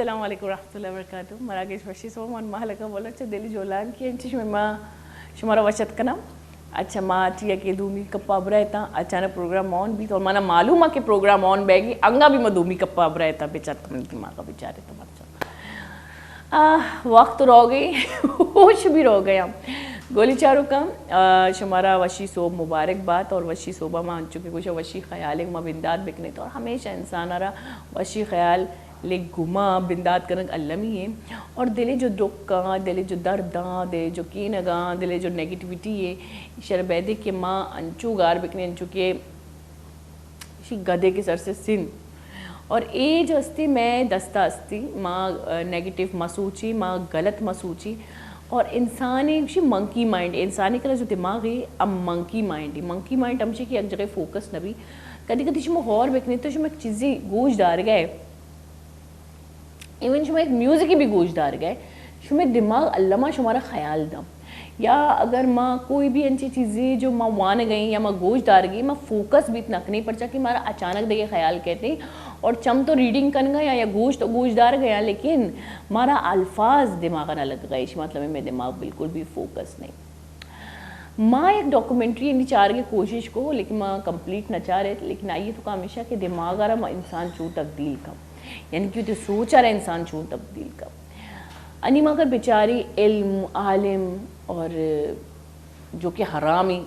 السلام علیکم ورحمۃ اللہ وبرکاتہ. مراکش وشی سو من محلقہ بولا چا دلی جولان کی انچ شما شمارا وشت کنم اچھا ما چیا کہ دومی کپا برایتا اچانک پروگرام آن بھی تو مانا معلوم ہے کہ پروگرام آن بیگی انگا بھی میں دومی کپا برایتا بیچارتا من دماغا بیچارے تو مرچا وقت رو گئی ہوش بھی رو گیا. گولی چارو کا شمارا وشی صوب مبارک بات اور وشی صوبہ ماں چکے کچھ وشی خیال ہے ما بنداد بکنے تو اور ہمیشہ انسان آرہا وشی خیال لے گما بنداد کرنگ علمی ہے اور دلے جو دکھاں دلے جو درداں دلے جو کینگاں دلے جو نیگیٹیوٹی ہے شربیدے کے ماں انچو گار بکنے انچو کے گدے کے سر سے سن اور اے جو استی میں دستہ استی ماں نیگیٹیو مسوچی ماں غلط مسوچی اور انسانی منکی مائنڈ انسانی کا جو دماغ ہے اب منکی مائنڈ ہمشی کی ایک جگہ فوکس نبی کدی کدی شما غور بکنے تو شما ایک چیزی گوش دار گئے ایون شما ایک میوزک بھی گوش دار گئے شما دماغ علامہ شمارا خیال دا یا اگر ماں کوئی بھی انچی چیزیں جو ماں وان گئیں یا ماں گوش دار گئی ماں فوکس بھی اتنا نہیں پڑچا کہ مارا اچانک دے خیال کہتے ہیں اور چم تو ریڈنگ کن گیا یا گوش تو گوش دار گیا لیکن مارا الفاظ دماغ نہ لگ گئے مطلب میں دماغ بالکل بھی فوکس نہیں. ماں ایک ڈاکومنٹری نہیں چاہ رہی کوشش کو لیکن ماں کمپلیٹ نہ چاہ رہے لیکن آئیے تو کا ہمیشہ کہ دماغ آ رہا انسان چوں تبدیل کا یعنی کہ تو سوچ آ رہا انسان چوں تبدیل کا انی ماں اگر بیچاری علم عالم اور جو کہ حرامی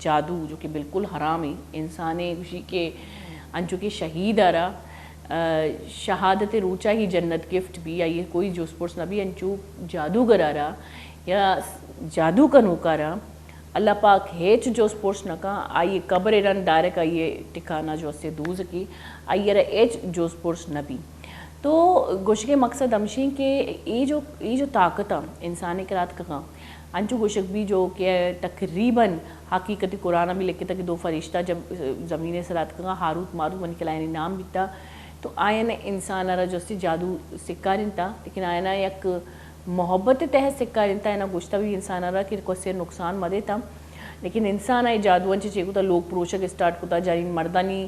جادو جو کہ بالکل حرامی انسانے خوشی کے انچو کے شہید آ رہا شہادت روچا ہی جنت گفٹ بھی یا یہ کوئی جو سپورٹس نہ بھی انچو جادوگر آ رہا یا جادو کا نوکا رہا اللہ پاک ہیچ جو سپورٹس نہ کہا آئیے قبر رن ڈائریکٹ آئیے ٹکانا جو اس سے دوز کی آئیے رہا ایچ جو سپورٹس نہ بھی تو گوشت کے مقصد ہمشیں کہ یہ جو طاقت انسانی کرات کہاں انچو گوشک بھی جو کہ تقریباً حقیقت قرآن بھی لکھتا کہ دو فرشتہ جب زمین سرات کہاں ہاروت ماروت من کے لائن نام بھی تھا تو آیا نا انسان آرہا جو سے جادو سکا رہتا لیکن آیا نا یک محبت تحت سکا رہتا ہے نا گوشتا بھی انسان آرہا کہ کوئی سے نقصان مدے تھا لیکن انسان آئے جادو انچے چیکو تا لوگ پروشک اسٹارٹ کو تا جائیں مردانی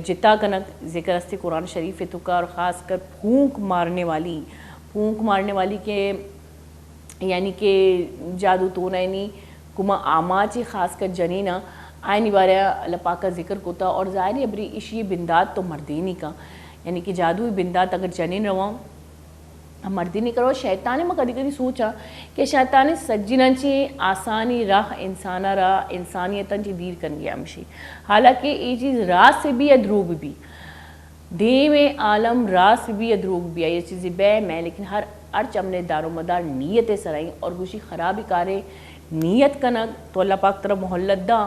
جتا کنک ذکر استے قرآن شریف تو کا اور خاص کر پھونک مارنے والی کے یعنی کہ جادو تو نہیں کما آماچی خاص کر جنینا آئینی بارے اللہ پاک کا ذکر کوتا اور ظاہری ابری اشی بندات تو مردینی کا یعنی کہ جادوی بندات اگر جنین رواں ہم مردینی کرو شیطانے میں کدی کدی سوچا کہ شیطانے سجنن چی آسانی راہ انسانا راہ انسانیتاں چی دیر کر گیا ہمشی حالانکہ یہ چیز راہ سے بھی ادروب بھی دیم عالم راہ سے بھی ادروب بھی ہے یہ چیزیں بے میں لیکن ہر چمنے دار و مدار نیت سرائیں اور گوشی خرابی کارے نیت کنگ تو اللہ پاک طرح محلت دا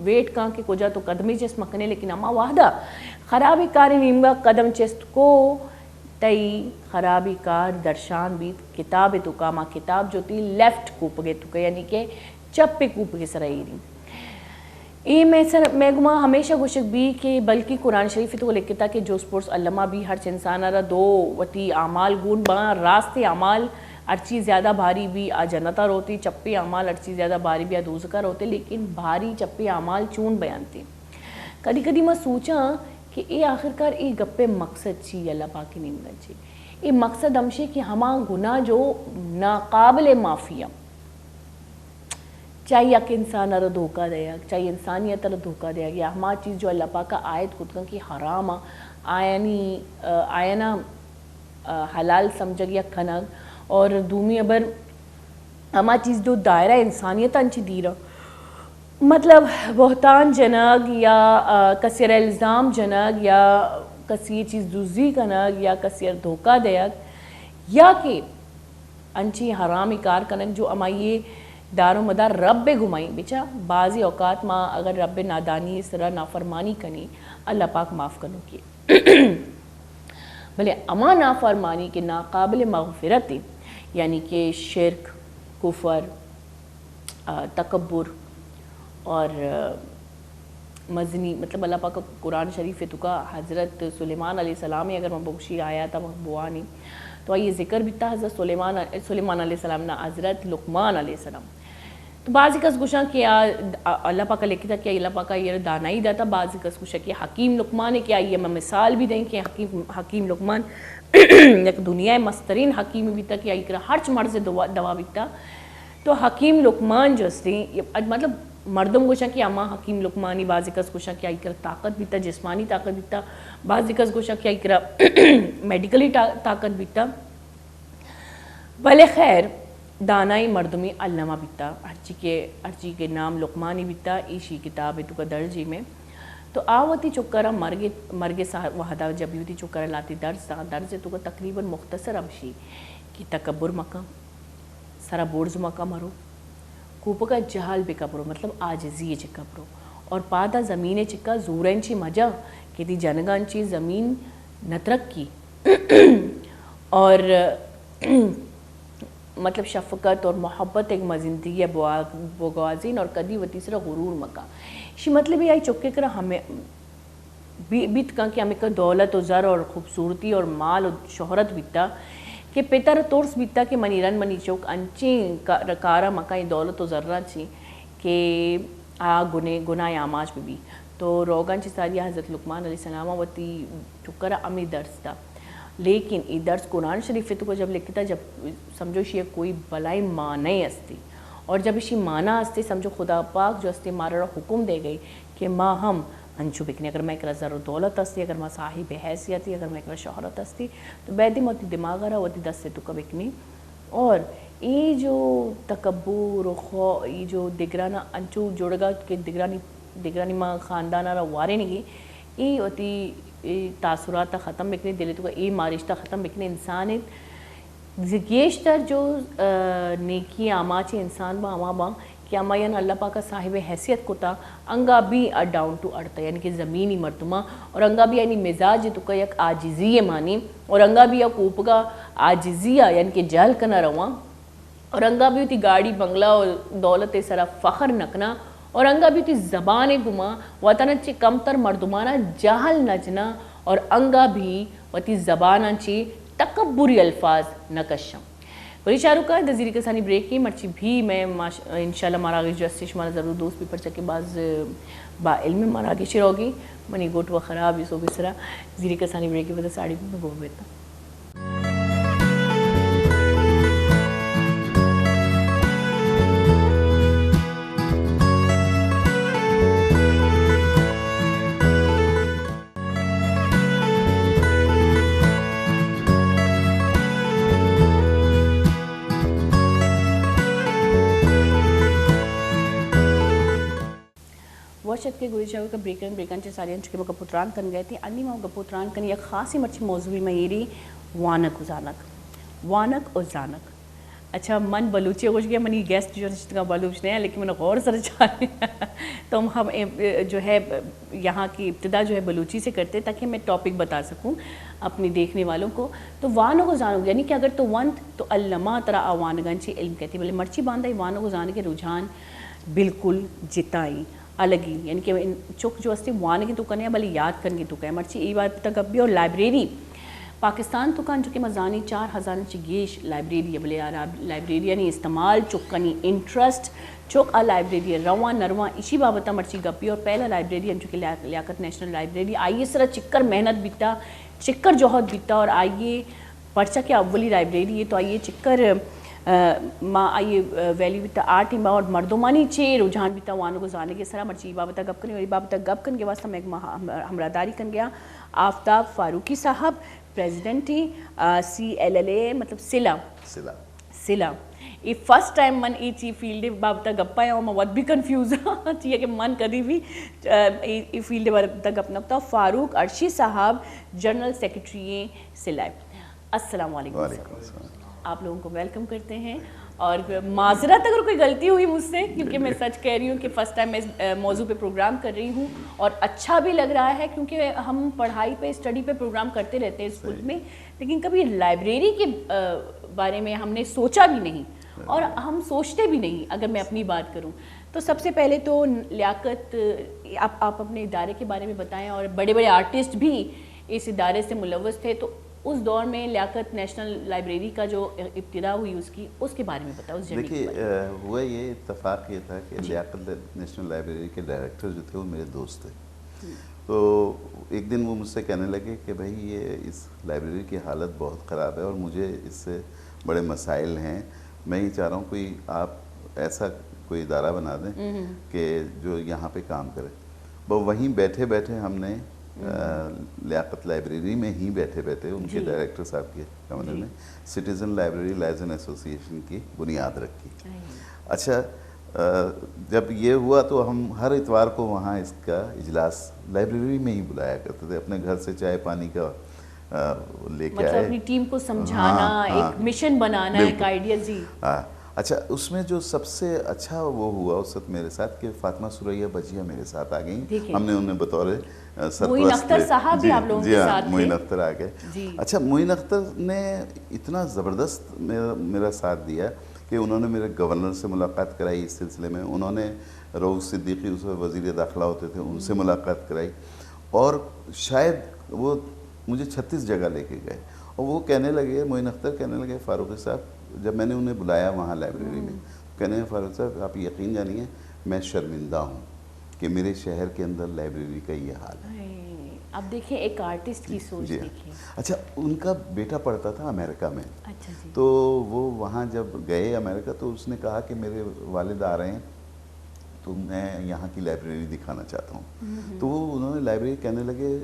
ویٹ کہاں کہ کجا تو قدمی چست مکنے لیکن اما واحدہ خرابی کاری نیمگا قدم چست کو تئی خرابی کار درشان بھی کتاب تو کاما کتاب جو تھی لیفٹ کوپگے تو یعنی کہ چپ پہ کوپگے سرائی رہی یہ میں گما ہمیشہ گوشک بھی کہ بلکہ قرآن شریف تو لکھتا کہ جو سپورٹس علمہ بھی ہر انسان آرہا دو وتی اعمال گون با راستے اعمال ارچی زیادہ بھاری بھی آ جنتا روتی چپے اعمال ارچی زیادہ بھاری بھی آ دوزکا روتے لیکن بھاری چپے اعمال چون بیانتے کدی کدی میں سوچا کہ اے آخرکار اے گپے مقصد چی اللہ پاکی نیمگا چی اے مقصد ہمشے کہ ہما گناہ جو ناقابل معافیہ چاہیے یک انسان ارہ دھوکہ دیا چاہیے انسانیت ارہ دھوکہ دیا یا ہما چیز جو اللہ پاک کا آیت کتکن کی حرام آینا حلال سمجھگ یا کھنگ اور دومی ابر ہما چیز جو دائرہ انسانیت انچی دیرہ مطلب بہتان جنگ یا کسی الزام جنگ یا کسی چیز دوزی کنگ یا کسی دھوکہ دیا یا کہ انچی حرامی کار کنگ جو امائیے دار و مدار رب گھمائیں بچا بعضی اوقات ماں اگر رب نادانی اس طرح نافرمانی کنی اللہ پاک معاف کرنو کی بھلے اما نافرمانی کے ناقابل مغفرت یعنی کہ شرک کفر تکبر اور مزنی مطلب اللہ پاک قرآن شریف تو کا حضرت سلیمان علیہ السلام اگر میں بخشی آیا تھا بوانی تو یہ ذکر بھی تھا حضرت سلیمان علیہ السلام نا حضرت لقمان علیہ السلام تو بعضی کس گوشاں کیا اللہ پاک لکھی تھا کہ اللہ پاک یہ دانائی دیتا، بعضی کس گوشاں کہ حکیم لقمان ہے، کیا یہ میں مثال بھی دیں کہ حکیم لقمان یک دنیا مسترین حکیم بھی تھا، کہ یہ ہر مرض دوا بھی تھا. تو حکیم لقمان جو استے مطلب مردم گوشاں کہ اما حکیم لقمانی، بعضی کس گوشاں کہ یہ طاقت بھی تھا، جسمانی طاقت بھی تھا، بعضی کس گوشاں کہ یہ میڈیکلی طاقت بھی تھا. بھلے خیر دانائی مردمی علامہ بیتا ہرچی کے نام لقمانی بیتا ایشی کتاب تو کا درجی میں. تو آوتی چکرہ مرگ وحدہ جب یوتی چکرہ لاتی درس تو کا تقریباً مختصر امشی کہ تکبر مکہ سرا بورز مکہ مرو کوپا کا جہال بے کبرو مطلب آجزی چکبرو اور پادا زمین چکا زورین چی مجا کہ دی جنگان چی زمین نترک کی اور مطلب شفقت اور محبت ایک مزندگی ہے بوگوازین اور کدی و تیسرا غرور مکہ شی مطلب یہ آئی چکے کرا ہمیں بیت کہاں کہ ہمیں کا دولت و زر اور خوبصورتی اور مال و شہرت بیتا کہ پیتر تورس بیتا کہ منی رن منی چوک انچیں کارا مکہ دولت و ذرہ چی کہ گناہ آماج بھی تو روگان چی ساریہ حضرت لقمان علیہ السلام وتی چکرہ امی درس تھا. لیکن یہ درس قرآن شریف تو جب لکھتا جب سمجھو شی کوئی بلائی معنی استی اور جب اسی معنی استی سمجھو خدا پاک جو استی مارا حکم دے گئی کہ ماں ہم انچو بکنے اگر میں ایک زر و دولت استی اگر میں صاحب حیثیتی اگر میں ایک شہرت استی تو بیدی موتی دماغ رہا ہوتی دس سے تو کا بکنے اور یہ جو تکبر و یہ جو دگرانہ انچو جوڑ گا کہ دگرانی ماں خاندانہ رہا وارے نہیں گئی یہ ہوتی تاثرات ختم بکنے دلی تو ای مارشتہ ختم بکنے انسانیت زگیشتر جو نیکی آماچی انسان با آما با کہ آما یعنی اللہ پاک صاحب حیثیت کو تا انگا بھی ڈاؤن ٹو ارتھ یعنی کہ زمینی مرتمہ اور انگا بھی یعنی مزاج تو کا یک آجزی مانی اور انگا بھی یک اوپگا آجزیہ یعنی کہ جہل کنا رواں اور انگا بھی ہوتی گاڑی بنگلہ اور دولت سرا فخر نکنا اور انگا بھی تی زبان گما وطن چی کم تر مردمانہ جہل نجنا اور انگا بھی وطی زبان چی تکبری الفاظ نکشم. ولی شاہ کا دزیری کسانی بریک کی مرچی بھی میں انشاءاللہ ماراغی جو اسے شمارا ضرور دوست بھی پرچا کے بعض با علم ماراغی شیر ہوگی منی گوٹ و خراب یہ سو بسرا زیری کسانی بریک کی وجہ ساڑی بھی میں گو بیتا. وشت کے گوری شاہو کا بریکن چے ساری انچ کے وہ گپوتران کن گئے تھے انی ماں گپوتران کن یک خاصی مرچی موضوعی میں یہ وانک و زانک. اچھا من بلوچی ہوش گیا منی گیسٹ جو رشتہ کا بلوچ نہیں ہے لیکن میں نے غور سر چاہے تو ہم جو ہے یہاں کی ابتدا جو ہے بلوچی سے کرتے تاکہ میں ٹاپک بتا سکوں اپنی دیکھنے والوں کو. تو وانک و زانک یعنی کہ اگر تو ونت تو علماء ترا آوانگان چی علم کہتی بلے مرچی باندھا وانک و زانک کے رجحان بالکل جتائی الگ ہی یعنی کہ چک جو استے وان کی تو کنے بلی یاد کرنے کی تو کہے مرچی ای بات تک اب بھی اور لائبریری پاکستان تو کان جو کہ مزانی 4000 چی گیش لائبریری بلے لائبریری یعنی استعمال چکنی انٹرسٹ چک لائبریری رواں نرواں اسی بابتا مرچی گپی اور پہلا لائبریری جو کہ لیاقت نیشنل لائبریری آئیے سرا چکر محنت بیتا چکر جوہد بیتا اور آئیے پرچا کے اولی لائبریری ہے تو آئیے چکر ماں آئیے ویلیو بیتا آرٹ ہی اور مردمانی چے رجحان بیتا وانو کو زانے کے سرا مرچی بابتا گپ کرنے اور بابتا گپ کرنے کے واسطہ میں ایک ہمراہداری کن گیا آفتاب فاروقی صاحب پریزیڈنٹی CLLA مطلب سلا یہ فرسٹ ٹائم من ای چی فیلڈ بابتا گپا ہے اور میں ود بھی کنفیوز ہے کہ من کدی بھی ای فیلڈ بابتا گپ نکتا. فاروق عرشی صاحب جنرل سیکریٹری سلا. السلام علیکم. آپ لوگوں کو ویلکم کرتے ہیں اور معذرت اگر کوئی غلطی ہوئی مجھ سے کیونکہ میں سچ کہہ رہی ہوں کہ فرسٹ ٹائم میں اس موضوع پہ پروگرام کر رہی ہوں اور اچھا بھی لگ رہا ہے کیونکہ ہم پڑھائی پہ اسٹڈی پہ پروگرام کرتے رہتے ہیں اسکول میں لیکن کبھی لائبریری کے بارے میں ہم نے سوچا بھی نہیں اور ہم سوچتے بھی نہیں. اگر میں اپنی بات کروں تو سب سے پہلے تو لیاقت آپ اپنے ادارے کے بارے میں بتائیں اور بڑے بڑے آرٹسٹ بھی اس ادارے سے ملوث تھے تو اس دور میں لیاقت نیشنل لائبریری کا جو ابتدا ہوئی اس کے بارے میں بتاؤ. اس جرنی کے دیکھیے ہوا یہ اتفاق یہ تھا کہ لیاقت نیشنل لائبریری کے ڈائریکٹر جو تھے وہ میرے دوست تھے. تو ایک دن وہ مجھ سے کہنے لگے کہ بھائی یہ اس لائبریری کی حالت بہت خراب ہے اور مجھے اس سے بڑے مسائل ہیں, میں یہ چاہ رہا ہوں کوئی آپ ایسا کوئی ادارہ بنا دیں کہ جو یہاں پہ کام کرے. وہیں بیٹھے بیٹھے ہم نے لیاقت لائبریری میں ہی بیٹھے بیٹھے ان کے ڈائریکٹر صاحب کے کمرے میں سٹیزن لائبریری لائزن ایسوسیشن کی بنیاد رکھی. اچھا جب یہ ہوا تو ہم ہر اتوار کو وہاں اس کا اجلاس لائبریری میں ہی بلایا کرتے تھے. اپنے گھر سے چائے پانی کا لے کے آئے, اپنی ٹیم کو سمجھانا, ایک مشن بنانا, ایک آئیڈیا. جی اچھا اس میں جو سب سے اچھا وہ ہوا اس وقت میرے ساتھ کہ فاطمہ سریا بجیا میرے ساتھ آ گئیں. ہم نے انہیں بطور معین اختر صاحب بھی آپ لوگوں کے ساتھ تھے. معین اختر آ گئے. اچھا معین اختر نے اتنا زبردست میرا ساتھ دیا کہ انہوں نے میرے گورنر سے ملاقات کرائی اس سلسلے میں. انہوں نے رؤوف صدیقی اس وقت وزیر داخلہ ہوتے تھے, ان سے ملاقات کرائی اور شاید وہ مجھے 36 جگہ لے کے گئے. اور وہ کہنے لگے, معین اختر کہنے لگے فاروقی صاحب, جب میں نے انہیں بلایا وہاں لائبریری میں, کہنے لگے فاروق صاحب آپ یقین جانیے میں شرمندہ ہوں کہ میرے شہر کے اندر لائبریری کا یہ حال ہے. اب دیکھیں ایک آرٹسٹ کی سوچ دیکھیں. اچھا ان کا بیٹا پڑھتا تھا امریکہ میں. تو وہ وہاں جب گئے امریکہ تو اس نے کہا کہ میرے والد آ رہے ہیں تو میں یہاں کی لائبریری دکھانا چاہتا ہوں. تو وہ انہوں نے لائبریری کہنے لگے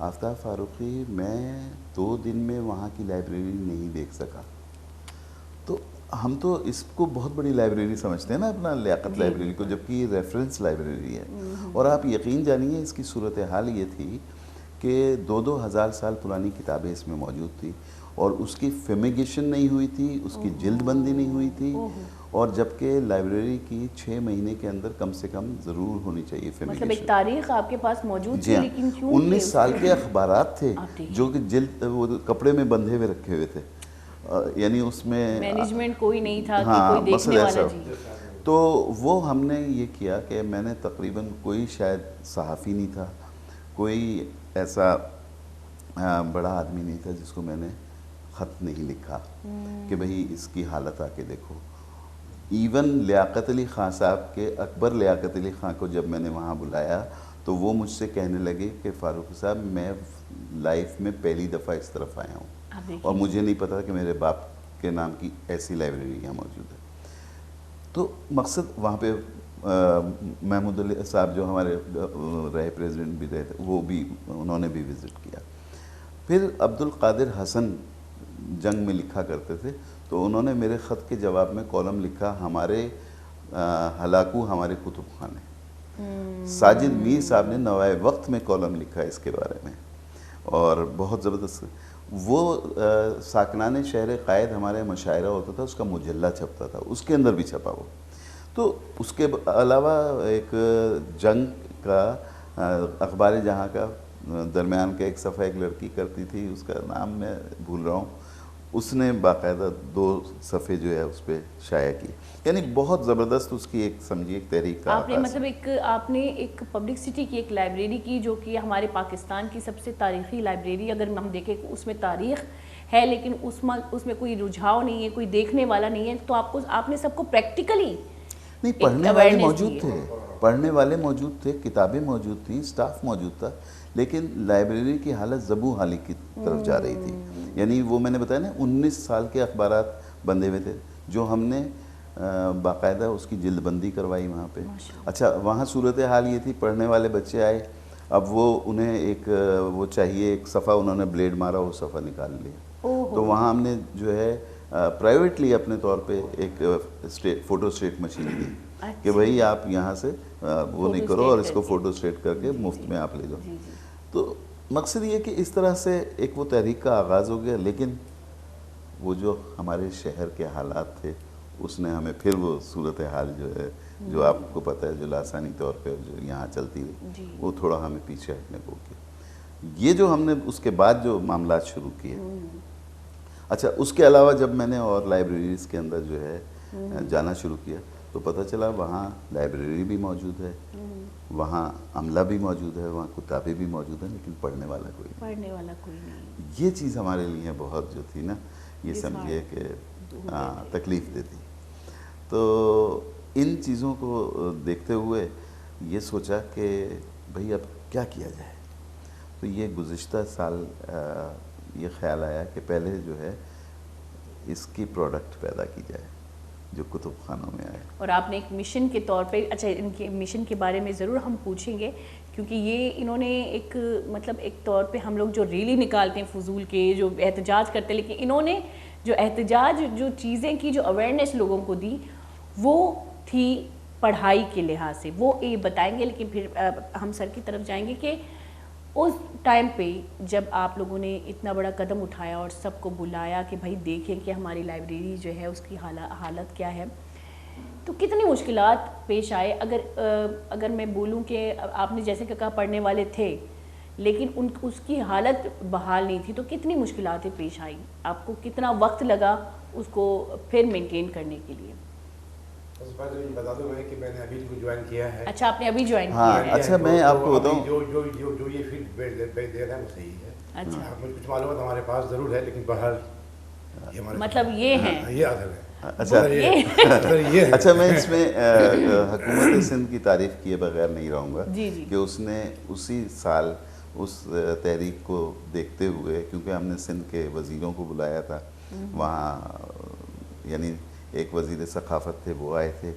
آفتاب فاروقی میں 2 دن میں وہاں کی لائبریری نہیں دیکھ سکا. تو ہم تو اس کو بہت بڑی لائبریری سمجھتے ہیں نا اپنا لیاقت لائبریری کو, جبکہ یہ ریفرنس لائبریری ہے. اور آپ یقین جانیے اس کی صورتحال یہ تھی کہ 2-2 ہزار سال پرانی کتابیں اس میں موجود تھیں اور اس کی فیمیگیشن نہیں ہوئی تھی, اس کی جلد بندی نہیں ہوئی تھی, اور جبکہ لائبریری کی 6 مہینے کے اندر کم سے کم ضرور ہونی چاہیے فیمیگیشن. مطلب ایک تاریخ آپ کے پاس موجود تھی, لیکن کیوں 19 سال کے اخبارات تھے جو کہ جلد وہ کپڑے میں بندھے ہوئے رکھے ہوئے تھے, یعنی اس میں مینجمنٹ کوئی نہیں تھا کہ کوئی دیکھنے والا. جی تو وہ ہم نے یہ کیا کہ میں نے تقریباً کوئی شاید صحافی نہیں تھا, کوئی ایسا بڑا آدمی نہیں تھا جس کو میں نے خط نہیں لکھا کہ بھئی اس کی حالت آ کے دیکھو. ایون لیاقت علی خان صاحب کے اکبر لیاقت علی خان کو جب میں نے وہاں بلایا تو وہ مجھ سے کہنے لگے کہ فاروق صاحب میں لائف میں پہلی دفعہ اس طرف آیا ہوں اور مجھے نہیں پتا کہ میرے باپ کے نام کی ایسی لائبریری یہاں موجود ہے. تو مقصد وہاں پہ محمود علی صاحب جو ہمارے رہے پریزیڈنٹ بھی رہے تھے, وہ بھی انہوں نے بھی وزٹ کیا. پھر عبد القادر حسن جنگ میں لکھا کرتے تھے, تو انہوں نے میرے خط کے جواب میں کالم لکھا ہمارے ہلاکو ہمارے کتب خانے. ساجد میر صاحب نے نوائے وقت میں کالم لکھا اس کے بارے میں اور بہت زبردست. وہ ساکنان شہر قائد ہمارے مشاعرہ ہوتا تھا, اس کا مجلہ چھپتا تھا, اس کے اندر بھی چھپا وہ. تو اس کے علاوہ ایک جنگ کا اخبار جہاں کا درمیان کا ایک صفحہ ایک لڑکی کرتی تھی, اس کا نام میں بھول رہا ہوں, اس نے باقاعدہ 2 صفحے جو ہے اس پہ شائع کی. یعنی بہت زبردست اس کی ایک سمجھیے ایک تحریک کا آپ نے مطلب آپ نے ایک پبلک سٹی کی ایک لائبریری کی جو کہ ہمارے پاکستان کی سب سے تاریخی لائبریری, اگر ہم دیکھیں اس میں تاریخ ہے لیکن اس میں کوئی رجحاؤ نہیں ہے, کوئی دیکھنے والا نہیں ہے, تو آپ نے سب کو پریکٹیکلی نہیں پڑھنے والے موجود تھے, پڑھنے والے موجود تھے, کتابیں موجود تھیں, اسٹاف موجود تھا, لیکن لائبریری کی حالت زبوں حالی کی طرف جا رہی تھی. یعنی وہ میں نے بتایا نا 19 سال کے اخبارات بندھے ہوئے تھے جو ہم نے باقاعدہ اس کی جلد بندی کروائی وہاں پہ. اچھا وہاں صورتحال یہ تھی, پڑھنے والے بچے آئے, اب وہ انہیں ایک وہ چاہیے ایک صفحہ, انہوں نے بلیڈ مارا, وہ صفحہ نکال لیا. تو وہاں ہم نے جو ہے پرائیویٹلی اپنے طور پہ ایک فوٹو اسٹیٹ مشین دی کہ بھئی آپ یہاں سے وہ نہیں کرو اور اس کو فوٹو اسٹیٹ کر کے مفت میں آپ لے جاؤ. تو مقصد یہ کہ اس طرح سے ایک وہ تحریک کا آغاز ہو گیا. لیکن وہ جو ہمارے شہر کے حالات تھے اس نے ہمیں پھر وہ صورتحال جو ہے جو آپ کو پتہ ہے جو لاسانی طور پہ جو یہاں چلتی رہی, وہ تھوڑا ہمیں پیچھے ہٹنے کو کیا. یہ جو ہم نے اس کے بعد جو معاملات شروع کیے. اچھا اس کے علاوہ جب میں نے اور لائبریریز کے اندر جو ہے جانا شروع کیا تو پتہ چلا وہاں لائبریری بھی موجود ہے, وہاں عملہ بھی موجود ہے, وہاں کتابیں بھی موجود ہیں, لیکن پڑھنے والا کوئی نہیں. یہ چیز ہمارے لیے بہت جو تھی نا, یہ سمجھیے کہ تکلیف دیتی. تو ان چیزوں کو دیکھتے ہوئے یہ سوچا کہ بھئی اب کیا کیا جائے. تو یہ گزشتہ سال یہ خیال آیا کہ پہلے جو ہے اس کی پروڈکٹ پیدا کی جائے جو کتب خانوں میں آئے. اور آپ نے ایک مشن کے طور پہ, اچھا ان کے مشن کے بارے میں ضرور ہم پوچھیں گے, کیونکہ یہ انہوں نے ایک مطلب ایک طور پہ ہم لوگ جو ریلی نکالتے ہیں فضول کے, جو احتجاج کرتے ہیں, لیکن انہوں نے جو احتجاج جو چیزیں کی, جو اویئرنیس لوگوں کو دی, وہ تھی پڑھائی کے لحاظ سے. وہ یہ بتائیں گے, لیکن پھر ہم سر کی طرف جائیں گے کہ اس ٹائم پہ جب آپ لوگوں نے اتنا بڑا قدم اٹھایا اور سب کو بلایا کہ بھائی دیکھیں کہ ہماری لائبریری جو ہے اس کی حالت کیا ہے, تو کتنی مشکلات پیش آئے. اگر میں بولوں کہ آپ نے جیسے کہ کہا پڑھنے والے تھے لیکن اس کی حالت بحال نہیں تھی, تو کتنی مشکلاتیں پیش آئیں, آپ کو کتنا وقت لگا اس کو پھر مینٹین کرنے کے لیے؟ اس بات میں بتا دوں میں کہ میں نے ابھی کو جوائن کیا ہے. اچھا آپ نے ابھی جوائن کیا ہے. اچھا میں آپ کو بتاؤں جو یہ فیلڈ دے رہا ہے وہ صحیح ہے. اچھا مجھے کچھ معلومات ہمارے پاس ضرور ہے, لیکن بہرحال مطلب یہ ہے یہ اصل ہے. اچھا میں اس میں حکومت سندھ کی تعریف کیے بغیر نہیں رہوں گا کہ اس نے اسی سال اس تحریک کو دیکھتے ہوئے, کیونکہ ہم نے سندھ کے وزیروں کو بلایا تھا وہاں, یعنی ایک وزیر ثقافت تھے وہ آئے تھے,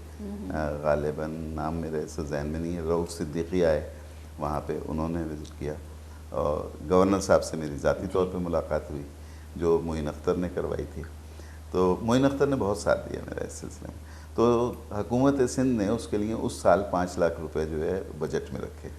غالباً نام میرے سے ذہن میں نہیں ہے, رؤوف صدیقی آئے وہاں پہ, انہوں نے وزٹ کیا, اور گورنر صاحب سے میری ذاتی طور پہ ملاقات ہوئی جو معین اختر نے کروائی تھی. تو معین اختر نے بہت ساتھ دیا میرا اس سلسلے میں. تو حکومت سندھ نے اس کے لیے اس سال 5 لاکھ روپے جو ہے بجٹ میں رکھے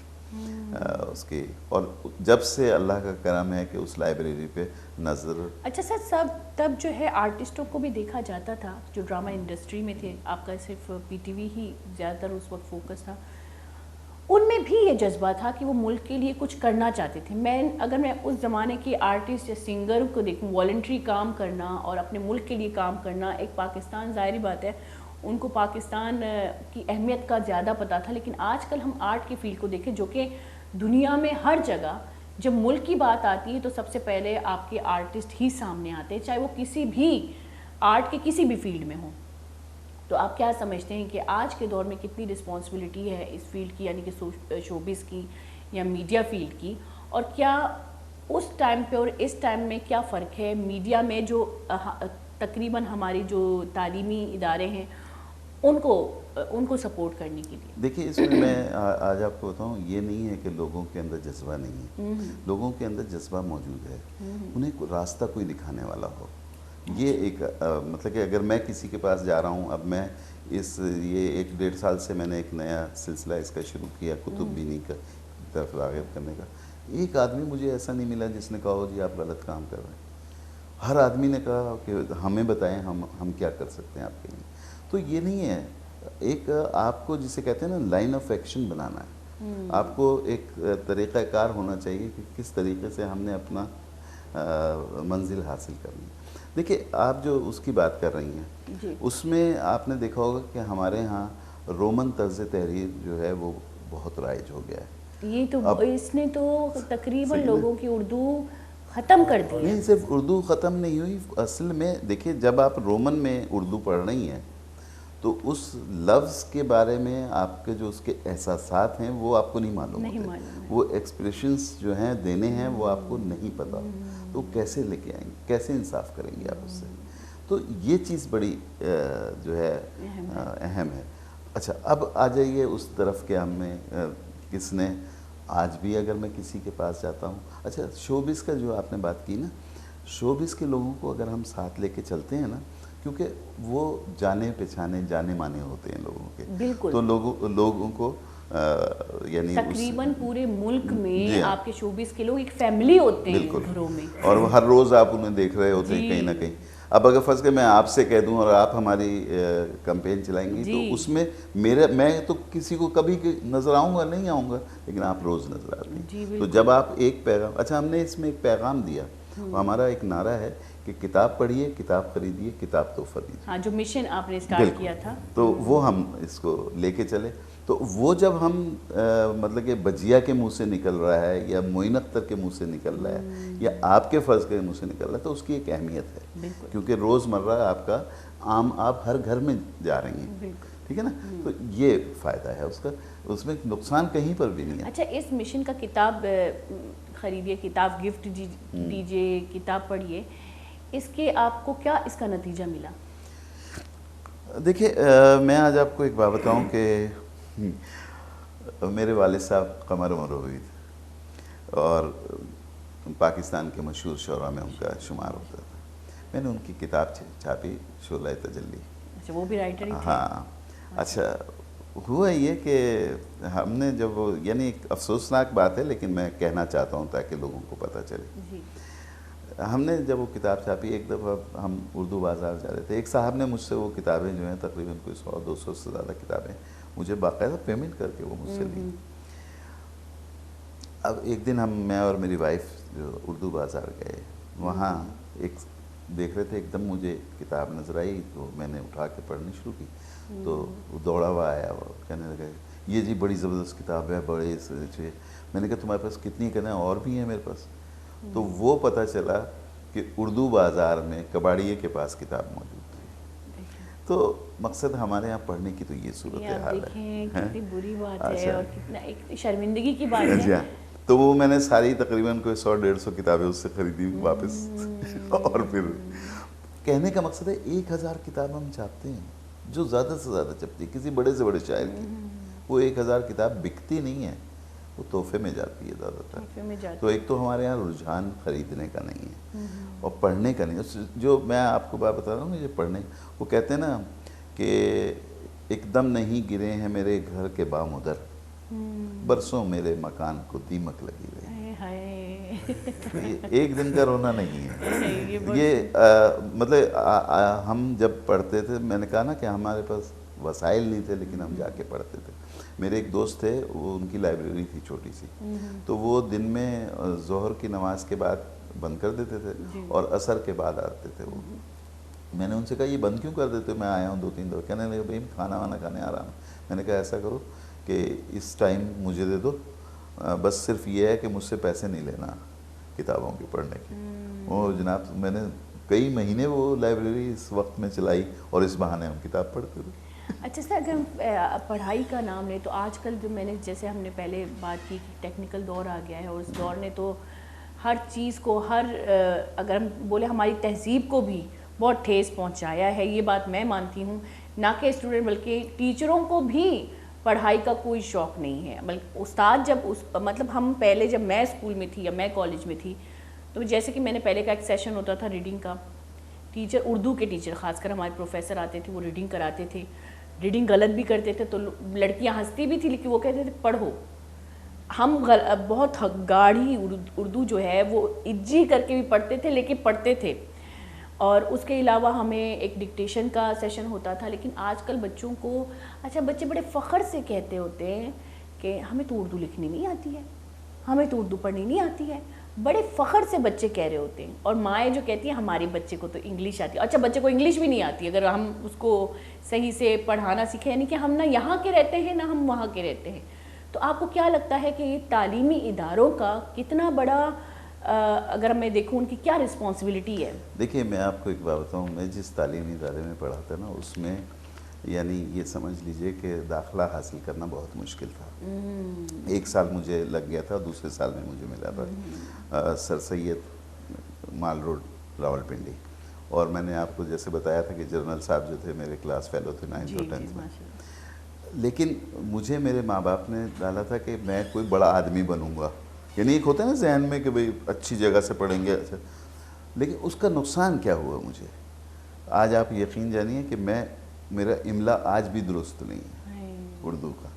اس کی, اور جب سے اللہ کا کرم ہے کہ اس لائبریری پہ نظر. اچھا سر, سب تب جو ہے آرٹسٹوں کو بھی دیکھا جاتا تھا جو ڈرامہ انڈسٹری میں تھے, آپ کا صرف پی ٹی وی ہی زیادہ تر اس وقت فوکس تھا, ان میں بھی یہ جذبہ تھا کہ وہ ملک کے لیے کچھ کرنا چاہتے تھے. اگر میں اس زمانے کے آرٹسٹ یا سنگر کو دیکھوں, والنٹری کام کرنا اور اپنے ملک کے لیے کام کرنا, ایک پاکستان ظاہری بات ہے ان کو پاکستان کی اہمیت کا زیادہ پتہ تھا, لیکن آج کل ہم آرٹ کی فیلڈ کو دیکھیں جو کہ دنیا میں ہر جگہ جب ملک کی بات آتی ہے تو سب سے پہلے آپ کے آرٹسٹ ہی سامنے آتے ہیں, چاہے وہ کسی بھی آرٹ کے کسی بھی فیلڈ میں ہوں. تو آپ کیا سمجھتے ہیں کہ آج کے دور میں کتنی رسپانسبلٹی ہے اس فیلڈ کی, یعنی کہ شوبز کی یا میڈیا فیلڈ کی, اور کیا اس ٹائم پہ اور اس ٹائم میں کیا فرق ہے میڈیا میں جو تقریباً ہماری جو تعلیمی ادارے ہیں ان کو سپورٹ کرنے کے لیے؟ دیکھیے اس میں آج آپ کو بتاؤں, یہ نہیں ہے کہ لوگوں کے اندر جذبہ نہیں ہے, لوگوں کے اندر جذبہ موجود ہے, انہیں راستہ کوئی دکھانے والا ہو. یہ ایک مطلب کہ اگر میں کسی کے پاس جا رہا ہوں, اب میں یہ 1-1.5 سال سے میں نے ایک نیا سلسلہ اس کا شروع کیا کتب بینی کا طرف راغب کرنے کا, ایک آدمی مجھے ایسا نہیں ملا جس نے کہا ہو جی آپ غلط کام کر رہے ہیں. ہر آدمی نے کہا کہ ہمیں بتائیں ہم کیا کر سکتے ہیں آپ کے لیے. تو یہ نہیں ہے, ایک آپ کو جسے کہتے ہیں نا لائن آف ایکشن بنانا ہے, آپ کو ایک طریقہ کار ہونا چاہیے کہ کس طریقے سے ہم نے اپنا منزل حاصل کرنی ہے. دیکھیے آپ جو اس کی بات کر رہی ہیں اس میں آپ نے دیکھا ہوگا کہ ہمارے ہاں رومن طرز تحریر جو ہے وہ بہت رائج ہو گیا ہے. یہ تو اس نے تو تقریباً لوگوں کی اردو ختم کر دی. نہیں صرف اردو ختم نہیں ہوئی, اصل میں دیکھیے جب آپ رومن میں اردو پڑھ رہی ہیں تو اس لفظ کے بارے میں آپ کے جو اس کے احساسات ہیں وہ آپ کو نہیں معلوم ہوتے, وہ ایکسپریشنز جو ہیں دینے ہیں وہ آپ کو نہیں پتہ, تو کیسے لے کے آئیں گے, کیسے انصاف کریں گے آپ اس سے. تو یہ چیز بڑی جو ہے اہم ہے. اچھا اب آ جائیے اس طرف کہ ہم نے کس نے, آج بھی اگر میں کسی کے پاس جاتا ہوں, اچھا شوبز کا جو آپ نے بات کی نا, شوبز کے لوگوں کو اگر ہم ساتھ لے کے چلتے ہیں نا, کیونکہ وہ جانے پہچانے جانے مانے ہوتے ہیں لوگوں کے, تو لوگوں کو یعنی تقریباً پورے ملک میں آپ کے شوبز کے لوگ ایک فیملی ہوتے ہیں گھروں میں, اور ہر روز آپ انہیں دیکھ رہے ہوتے ہیں کہیں نہ کہیں. اب اگر فرض کہ میں آپ سے کہہ دوں اور آپ ہماری کمپین چلائیں گی تو اس میں میں تو کسی کو کبھی نظر آؤں گا نہیں آؤں گا, لیکن آپ روز نظر آتے ہیں. تو جب آپ ایک پیغام, اچھا ہم نے اس میں ایک پیغام دیا, ہمارا ایک نعرہ ہے کہ کتاب پڑھیے، کتاب خریدیے، کتاب تحفہ دیجیے. ہاں، جو مشن آپ نے اسٹارٹ کیا تھا تو وہ ہم اس کو لے کے چلے. تو وہ جب ہم مطلب کہ بجیا کے منہ سے نکل رہا ہے یا معین اختر کے منہ سے نکل رہا ہے یا آپ کے فرض کے منہ سے نکل رہا ہے تو اس کی ایک اہمیت ہے، کیونکہ روز مرہ آپ کا عام آپ ہر گھر میں جا رہی ہیں، ٹھیک ہے نا. تو یہ فائدہ ہے اس کا، اس میں نقصان کہیں پر بھی نہیں ہے. اچھا، اس مشن کا کتاب خریدیے، کتاب گفٹ دیجیے، کتاب پڑھیے، اس کے آپ کو کیا اس کا نتیجہ ملا؟ دیکھیے میں آج آپ کو ایک بات بتاؤں کہ میرے والد صاحب قمر مروی تھے اور پاکستان کے مشہور شعراء میں ان کا شمار ہوتا تھا. میں نے ان کی کتاب چھاپی شعلہ تجلی. اچھا، وہ بھی رائٹر ہی تھے؟ ہاں. اچھا، ہوا یہ کہ ہم نے جب یعنی ایک افسوسناک بات ہے لیکن میں کہنا چاہتا ہوں تاکہ لوگوں کو پتہ چلے. ہم نے جب وہ کتاب چھاپی، ایک دفعہ ہم اردو بازار جا رہے تھے، ایک صاحب نے مجھ سے وہ کتابیں جو ہیں تقریباً کوئی 100-200 سے زیادہ کتابیں مجھے باقاعدہ پیمنٹ کر کے وہ مجھ سے لی. اب ایک دن میں اور میری وائف جو اردو بازار گئے، وہاں ایک دیکھ رہے تھے، ایک دم مجھے کتاب نظر آئی تو میں نے اٹھا کے پڑھنی شروع کی. تو وہ دوڑا ہوا آیا اور کہنے لگا یہ جی بڑی زبردست کتاب ہے، بڑے سے. میں نے کہا تمہارے پاس کتنی؟ کہنا اور بھی ہیں میرے پاس. تو وہ پتہ چلا کہ اردو بازار میں کباڑیے کے پاس کتاب موجود تھی. تو مقصد ہمارے یہاں پڑھنے کی تو یہ صورت حال ہے. کتنی بری بات ہے اور کتنا ایک شرمندگی کی بات ہے. جی ہاں. تو وہ میں نے ساری تقریباً کوئی 100-150 کتابیں اس سے خریدی واپس. اور پھر کہنے کا مقصد ہے 1000 کتاب ہم چھاپتے ہیں جو زیادہ سے زیادہ چھپتی ہے کسی بڑے سے بڑے شاعر کی. وہ 1000 کتاب بکتی نہیں ہے، وہ تحفے میں جاتی ہے زیادہ تر. تو ایک تو ہمارے یہاں رجحان خریدنے کا نہیں ہے اور پڑھنے کا نہیں. جو میں آپ کو بات بتا رہا ہوں، یہ پڑھنے، وہ کہتے ہیں نا کہ ایک دم نہیں گرے ہیں میرے گھر کے بام ادھر، برسوں میرے مکان کو دیمک لگی رہی. ایک دن کا رونا نہیں ہے یہ. مطلب ہم جب پڑھتے تھے، میں نے کہا نا کہ ہمارے پاس وسائل نہیں تھے لیکن ہم جا کے پڑھتے تھے. میرے ایک دوست تھے، وہ ان کی لائبریری تھی چھوٹی سی، تو وہ دن میں ظہر کی نماز کے بعد بند کر دیتے تھے اور عصر کے بعد آتے تھے. وہ میں نے ان سے کہا یہ بند کیوں کر دیتے؟ میں آیا ہوں 2-3 دفعہ. کہنے لگے بھائی کھانا وانا کھانے آ رہا ہوں. میں نے کہا ایسا کرو کہ اس ٹائم مجھے دے دو، بس صرف یہ ہے کہ مجھ سے پیسے نہیں لینا کتابوں کی پڑھنے کی. وہ جناب میں نے کئی مہینے وہ لائبریری اس وقت میں چلائی اور اس بہانے ہم کتاب پڑھتے تھے. اچھا سر، اگر ہم پڑھائی کا نام لیں تو آج کل جو میں نے جیسے ہم نے پہلے بات کی کہ ٹیکنیکل دور آ گیا ہے اور اس دور نے تو ہر چیز کو اگر ہم بولے ہماری تہذیب کو بھی بہت ٹھیس پہنچایا ہے. یہ بات میں مانتی ہوں، نہ کہ اسٹوڈنٹ بلکہ ٹیچروں کو بھی پڑھائی کا کوئی شوق نہیں ہے. بلکہ استاد جب مطلب ہم پہلے جب میں اسکول میں تھی یا میں کالج میں تھی تو جیسے کہ میں نے پہلے کا ایک سیشن ہوتا تھا ریڈنگ کا، ٹیچر اردو کے ٹیچر خاص کر ہمارے پروفیسر آتے تھے، وہ ریڈنگ کراتے تھے. ریڈنگ غلط بھی کرتے تھے تو لڑکیاں ہنستی بھی تھی لیکن وہ کہتے تھے پڑھو. ہم بہت گاڑھی اردو جو ہے وہ اجی کر کے بھی پڑھتے تھے لیکن پڑھتے تھے. اور اس کے علاوہ ہمیں ایک ڈکٹیشن کا سیشن ہوتا تھا. لیکن آج کل بچوں کو، اچھا بچے بڑے فخر سے کہتے ہوتے ہیں کہ ہمیں تو اردو لکھنی نہیں آتی ہے، ہمیں تو اردو پڑھنی نہیں آتی ہے. بڑے فخر سے بچے کہہ رہے ہوتے ہیں. اور مائیں جو کہتی ہیں ہمارے بچے کو تو انگلش آتی ہے. اچھا بچے کو انگلش بھی نہیں آتی اگر ہم اس کو صحیح سے پڑھانا سیکھیں، یعنی کہ ہم نہ یہاں کے رہتے ہیں نہ ہم وہاں کے رہتے ہیں. تو آپ کو کیا لگتا ہے کہ یہ تعلیمی اداروں کا کتنا بڑا، اگر میں دیکھوں ان کی کیا رسپانسبلٹی ہے؟ دیکھیے میں آپ کو ایک بات بتاؤں، میں جس تعلیمی ادارے میں پڑھا تھا نا اس میں یعنی یہ سمجھ لیجئے کہ داخلہ حاصل کرنا بہت مشکل تھا. 1 سال مجھے لگ گیا تھا، دوسرے سال میں مجھے ملا تھا سر سید مال روڈ راولپنڈی. اور میں نے آپ کو جیسے بتایا تھا کہ جنرل صاحب جو تھے میرے کلاس فیلو تھے 9th اور 10th میں. لیکن مجھے میرے ماں باپ نے ڈالا تھا کہ میں کوئی بڑا آدمی بنوں گا، یعنی ایک ہوتا ہے نا ذہن میں کہ بھئی اچھی جگہ سے پڑھیں گے. لیکن اس کا نقصان کیا ہوا مجھے، آج آپ یقین جانیے کہ میرا املا آج بھی درست نہیں ہے اردو کا.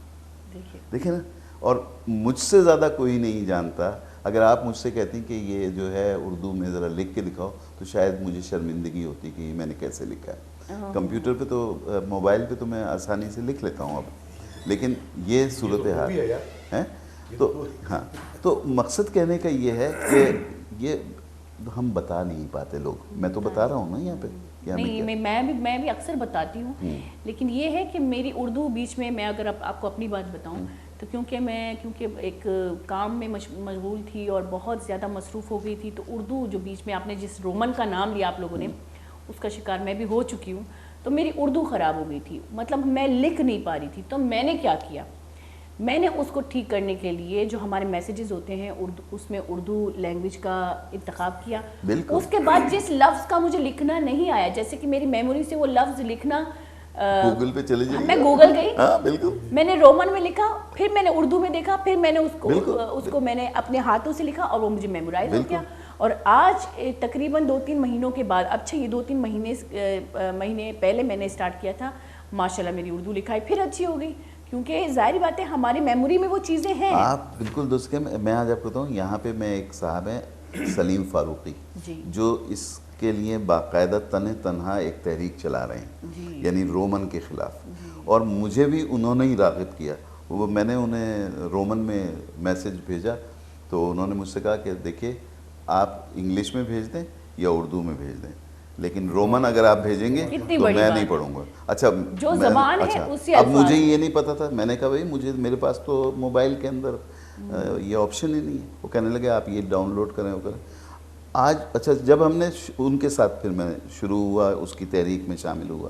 دیکھیں نا، اور مجھ سے زیادہ کوئی نہیں جانتا. اگر آپ مجھ سے کہتی کہ یہ جو ہے اردو میں ذرا لکھ کے دکھاؤ تو شاید مجھے شرمندگی ہوتی کہ میں نے کیسے لکھا ہے. کمپیوٹر پہ تو موبائل پہ تو میں آسانی سے لکھ لیتا ہوں اب، لیکن یہ صورتحال ہے. تو ہاں، تو مقصد کہنے کا یہ ہے کہ یہ ہم بتا نہیں پاتے لوگ. میں تو بتا رہا ہوں نا یہاں پہ. نہیں, میں بھی اکثر بتاتی ہوں, لیکن یہ ہے کہ میری اردو بیچ میں اگر آپ کو اپنی بات بتاؤں تو کیونکہ ایک کام میں مشغول تھی اور بہت زیادہ مصروف ہو گئی تھی, تو اردو جو بیچ میں آپ نے جس رومن کا نام لیا آپ لوگوں نے, اس کا شکار میں بھی ہو چکی ہوں. تو میری اردو خراب ہو گئی تھی, مطلب میں لکھ نہیں پا رہی تھی. تو میں نے کیا کیا, میں نے اس کو ٹھیک کرنے کے لیے جو ہمارے میسیجز ہوتے ہیں اس میں اردو لینگویج کا انتخاب کیا. اس کے بعد جس لفظ کا مجھے لکھنا نہیں آیا, جیسے کہ میری میموری سے وہ لفظ لکھنا, گوگل پہ چلے جائیے, میں گوگل گئی, ہاں بالکل, میں نے رومن میں لکھا, پھر میں نے اردو میں دیکھا, پھر میں نے اس کو میں نے اپنے ہاتھوں سے لکھا اور وہ مجھے میمورائز ہو گیا. اور آج تقریباً 2-3 مہینوں کے بعد, اچھا یہ 2-3 مہینے پہلے میں نے اسٹارٹ کیا تھا, ماشاءاللہ میری اردو لکھائی پھر اچھی ہو گئی, کیونکہ ظاہری بات ہے ہماری میموری میں وہ چیزیں ہیں. آپ بالکل دوست کے, میں آج آپ کو بتاؤں, یہاں پہ میں ایک صاحب ہیں سلیم فاروقی, جو اس کے لیے باقاعدہ تنہا ایک تحریک چلا رہے ہیں, یعنی رومن کے خلاف. اور مجھے بھی انہوں نے ہی راغب کیا. وہ میں نے انہیں رومن میں میسج بھیجا تو انہوں نے مجھ سے کہا کہ دیکھیے آپ انگلش میں بھیج دیں یا اردو میں بھیج دیں, لیکن رومن اگر آپ بھیجیں گے تو میں نہیں پڑھوں گا. اچھا, جو زبان ہے اس سے اب مجھے یہ نہیں پتا تھا. میں نے کہا بھائی میرے پاس تو موبائل کے اندر یہ آپشن ہی نہیں ہے. وہ کہنے لگے آپ یہ ڈاؤن لوڈ کریں, وہ کریں. آج اچھا, جب ہم نے ان کے ساتھ پھر میں شروع ہوا, اس کی تحریک میں شامل ہوا,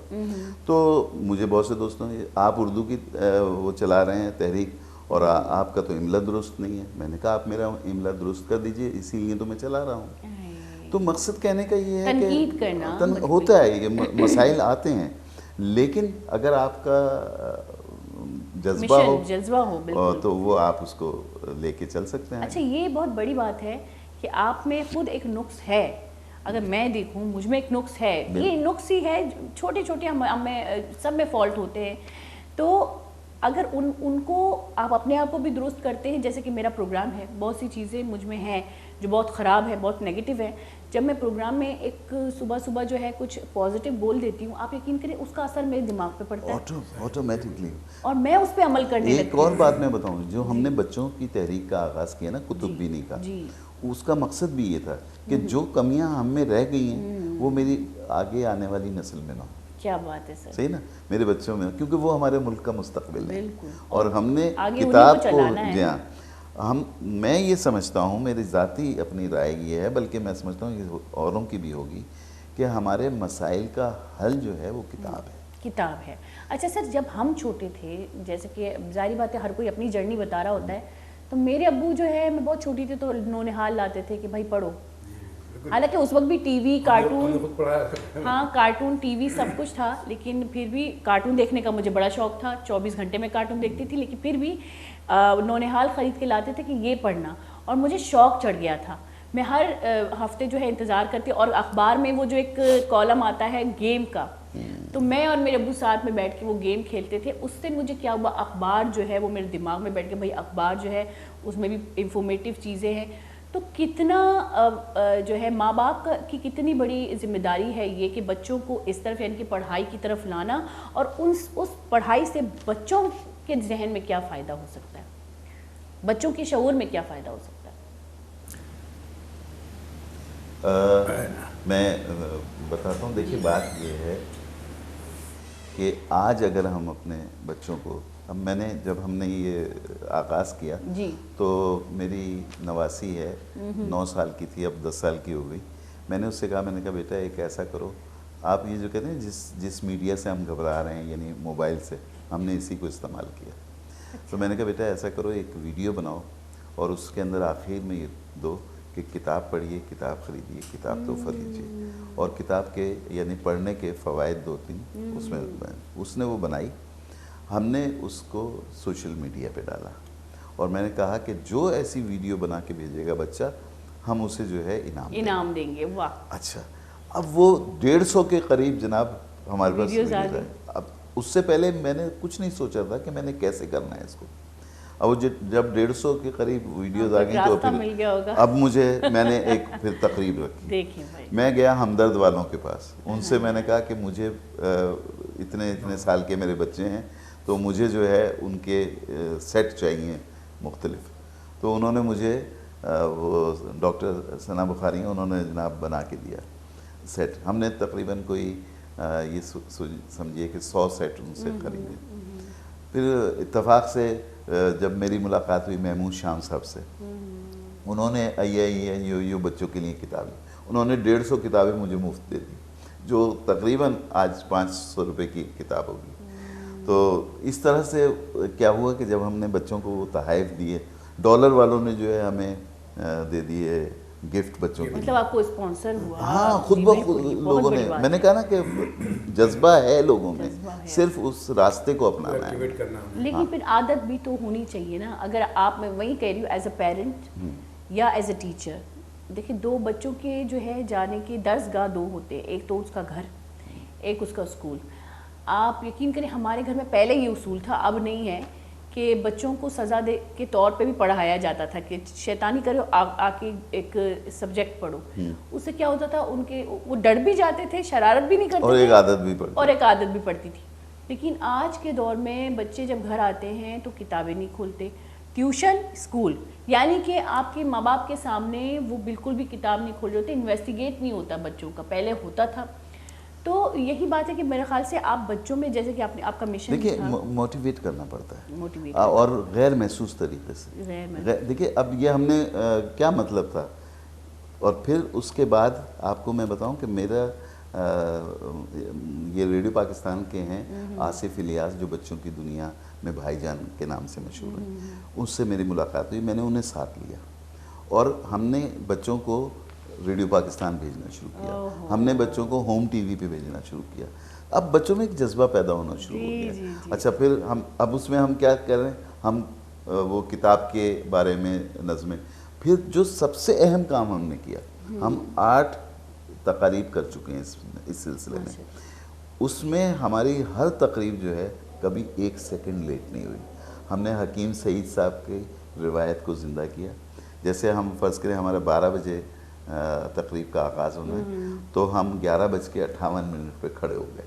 تو مجھے بہت سے دوستوں نے, آپ اردو کی وہ چلا رہے ہیں تحریک اور آپ کا تو املا درست نہیں ہے. میں نے کہا آپ میرا املا درست کر دیجئے, اسی لیے تو میں چلا رہا ہوں. تو مقصد کہنے کا یہ ہے کہ ہوتا ہے, یہ مسائل آتے ہیں, لیکن اگر آپ کا جذبہ ہو تو وہ آپ اس کو لے کے چل سکتے ہیں. اچھا, یہ بہت بڑی بات ہے کہ آپ میں خود ایک نقص ہے. اگر میں دیکھوں مجھ میں ایک نقص ہے, یہ نقص ہی ہے, چھوٹے ہمیں سب میں فالٹ ہوتے ہیں. تو اگر ان کو آپ اپنے آپ کو بھی درست کرتے ہیں, جیسے کہ میرا پروگرام ہے, بہت سی چیزیں مجھ میں ہیں جو بہت خراب ہے, بہت نیگیٹو ہے. جب میں پروگرام میں ایک صبح جو ہے کچھ پازیٹیو بول دیتی ہوں, آپ یقین کریں اس کا اثر میرے دماغ پہ پڑتا ہے آٹومیٹکلی, اور میں اس پہ عمل کرنے لگتی ہوں. ایک اور بات میں بتاؤں, جو ہم نے بچوں کی تحریک کا آغاز کیا نا, کتب بینی کا, اس کا مقصد بھی یہ تھا کہ جو کمیاں ہم میں رہ گئی ہیں وہ میری آگے آنے والی نسل میں نہ ہو. کیا بات ہے سر, صحیح نا, میرے بچوں میں, کیونکہ وہ ہمارے ملک کا مستقبل ہے. اور ہم نے کتاب کو, جی ہاں, میں یہ سمجھتا ہوں, میری ذاتی اپنی رائے یہ ہے, بلکہ میں سمجھتا ہوں کہ اوروں کی بھی ہوگی, کہ ہمارے مسائل کا حل جو ہے وہ کتاب ہے. اچھا سر, جب ہم چھوٹے تھے, جیسے کہ ظاہری بات ہے ہر کوئی اپنی جرنی بتا رہا ہوتا ہے, تو میرے ابو جو ہے, میں بہت چھوٹی تھی تو نونہال لاتے تھے کہ بھائی پڑھو. حالانکہ اس وقت بھی ٹی وی, کارٹون, ہاں کارٹون, ٹی وی سب کچھ تھا, لیکن پھر بھی کارٹون دیکھنے کا مجھے بڑا شوق تھا. 24 گھنٹے میں کارٹون دیکھتی تھی, لیکن پھر بھی نونہال خرید کے لاتے تھے کہ یہ پڑھنا, اور مجھے شوق چڑھ گیا تھا. میں ہر ہفتے جو ہے انتظار کرتی, اور اخبار میں وہ جو ایک کالم آتا ہے گیم کا, تو میں اور میرے ابو ساتھ میں بیٹھ کے وہ گیم کھیلتے تھے. اس سے مجھے کیا ہوا, اخبار جو ہے وہ میرے دماغ میں بیٹھ کے, بھائی اخبار جو ہے اس میں بھی انفارمیٹیو چیزیں ہیں. تو کتنا جو ہے ماں باپ کی کتنی بڑی ذمہ داری ہے یہ کہ بچوں کو اس طرف, یعنی کہ پڑھائی کی طرف لانا, اور اس پڑھائی سے بچوں کے ذہن میں کیا فائدہ ہو سکتا ہے, بچوں کے شعور میں کیا فائدہ ہو سکتا ہے. میں بتاتا ہوں, دیکھیے بات یہ ہے کہ آج اگر ہم اپنے بچوں کو, اب میں نے جب ہم نے یہ آغاز کیا تو میری نواسی ہے, 9 سال کی تھی, اب 10 سال کی ہو گئی. میں نے اس سے کہا, میں نے کہا بیٹا ایک ایسا کرو, آپ یہ جو کہتے ہیں جس میڈیا سے ہم گھبرا رہے ہیں, یعنی موبائل سے, ہم نے اسی کو استعمال کیا. تو میں نے کہا بیٹا ایسا کرو, ایک ویڈیو بناؤ اور اس کے اندر آخر میں یہ دو کہ کتاب پڑھیے, کتاب خریدیے, کتاب تحفہ دیجیے, اور کتاب کے یعنی پڑھنے کے فوائد 2-3 اس میں. اس نے وہ بنائی, ہم نے اس کو سوشل میڈیا پہ ڈالا, اور میں نے کہا کہ جو ایسی ویڈیو بنا کے بھیجے گا بچہ, ہم اسے جو ہے انعام دیں گے. واہ, اچھا. اب وہ 150 کے قریب جناب ہمارے پاس ویڈیوز ہے. اب اس سے پہلے میں نے کچھ نہیں سوچا تھا کہ میں نے کیسے کرنا ہے اس کو. اب جب 150 کے قریب ویڈیوز آ گئیں تو پھر اب میں نے ایک پھر تقریب رکھی. میں گیا ہمدرد والوں کے پاس, ان سے میں نے کہا کہ مجھے اتنے سال کے میرے بچے ہیں, تو مجھے جو ہے ان کے سیٹ چاہیے مختلف. تو انہوں نے مجھے وہ ڈاکٹر ثنا بخاری ہیں، انہوں نے جناب بنا کے دیا سیٹ. ہم نے تقریباً کوئی یہ سمجھیے کہ 100 سیٹ ان سے خریدے. پھر اتفاق سے جب میری ملاقات ہوئی محمود شام صاحب سے، انہوں نے یو بچوں کے لیے کتابیں، انہوں نے 150 کتابیں مجھے مفت دے دی، جو تقریباً آج 500 روپے کی کتاب ہوگی. تو اس طرح سے کیا ہوا کہ جب ہم نے بچوں کو وہ تحائف دیے، ڈالر والوں نے جو ہے ہمیں دے دیے گفٹ بچوں کے. مطلب آپ کو اسپانسر ہوا؟ ہاں، خود بخود لوگوں نے. میں نے کہا نا کہ جذبہ ہے لوگوں میں، صرف اس راستے کو اپنانا ہے. لیکن پھر عادت بھی تو ہونی چاہیے نا. اگر آپ، میں وہی کہہ رہی ہوں، ایز اے پیرنٹ یا ایز اے ٹیچر، دیکھیں 2 بچوں کے جو ہے جانے کے درسگاہ 2 ہوتے ہیں، ایک تو اس کا گھر، ایک اس کا اسکول. آپ یقین کریں ہمارے گھر میں پہلے یہ اصول تھا، اب نہیں ہے، کہ بچوں کو سزا دے کے طور پہ بھی پڑھایا جاتا تھا کہ شیطانی کرو، آ کے ایک سبجیکٹ پڑھو. اس سے کیا ہوتا تھا، ان کے وہ ڈر بھی جاتے تھے، شرارت بھی نہیں کرتے اور تھے، ایک عادت بھی پڑتی تھی. لیکن آج کے دور میں بچے جب گھر آتے ہیں تو کتابیں نہیں کھولتے. ٹیوشن، اسکول، یعنی کہ آپ کے ماں باپ کے سامنے وہ بالکل بھی کتاب نہیں کھول رہے ہوتے، انویسٹیگیٹ نہیں ہوتا بچوں کا، پہلے ہوتا تھا. تو یہی بات ہے کہ میرے خیال سے آپ بچوں میں، جیسے کہ آپ کا مشن دیکھیے موٹیویٹ کرنا پڑتا ہے، اور غیر محسوس طریقے سے. دیکھیے اب یہ ہم نے کیا مطلب تھا. اور پھر اس کے بعد آپ کو میں بتاؤں کہ میرا یہ ریڈیو پاکستان کے ہیں آصف الیاس، جو بچوں کی دنیا میں بھائی جان کے نام سے مشہور ہیں، اس سے میری ملاقات ہوئی. میں نے انہیں ساتھ لیا اور ہم نے بچوں کو ریڈیو پاکستان بھیجنا شروع کیا. ہم نے بچوں کو ہوم ٹی وی پہ بھیجنا شروع کیا. اب بچوں میں ایک جذبہ پیدا ہونا شروع ہو گیا. اچھا، پھر اب اس میں ہم کیا کر رہے ہیں، ہم وہ کتاب کے بارے میں نظمیں. پھر جو سب سے اہم کام ہم نے کیا، ہم 8 تقاریب کر چکے ہیں اس سلسلے میں. اس میں ہماری ہر تقریب جو ہے کبھی 1 سیکنڈ لیٹ نہیں ہوئی. ہم نے حکیم سعید صاحب کی روایت کو زندہ کیا. جیسے ہم فرض کریں ہمارا 12 بجے تقریب کا آغاز ہونا ہے، تو ہم 11:58 پہ کھڑے ہو گئے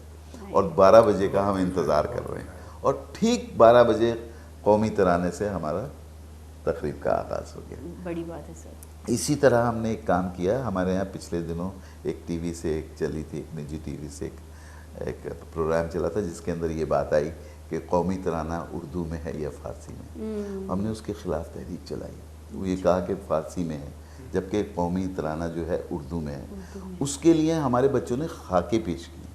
اور 12 بجے کا ہم انتظار کر رہے ہیں، اور ٹھیک 12 بجے قومی ترانے سے ہمارا تقریب کا آغاز ہو گیا. بڑی بات ہے سر. اسی طرح ہم نے ایک کام کیا. ہمارے یہاں پچھلے دنوں ایک ٹی وی سے ایک چلی تھی، ایک نجی ٹی وی سے ایک پروگرام چلا تھا، جس کے اندر یہ بات آئی کہ قومی ترانہ اردو میں ہے یا فارسی میں. ہم نے اس کے خلاف تحریک چلائی. وہ یہ کہا کہ فارسی میں ہے، جبکہ قومی ترانہ جو ہے اردو میں ہے. اس کے لیے ہمارے بچوں نے خاکے پیش کی،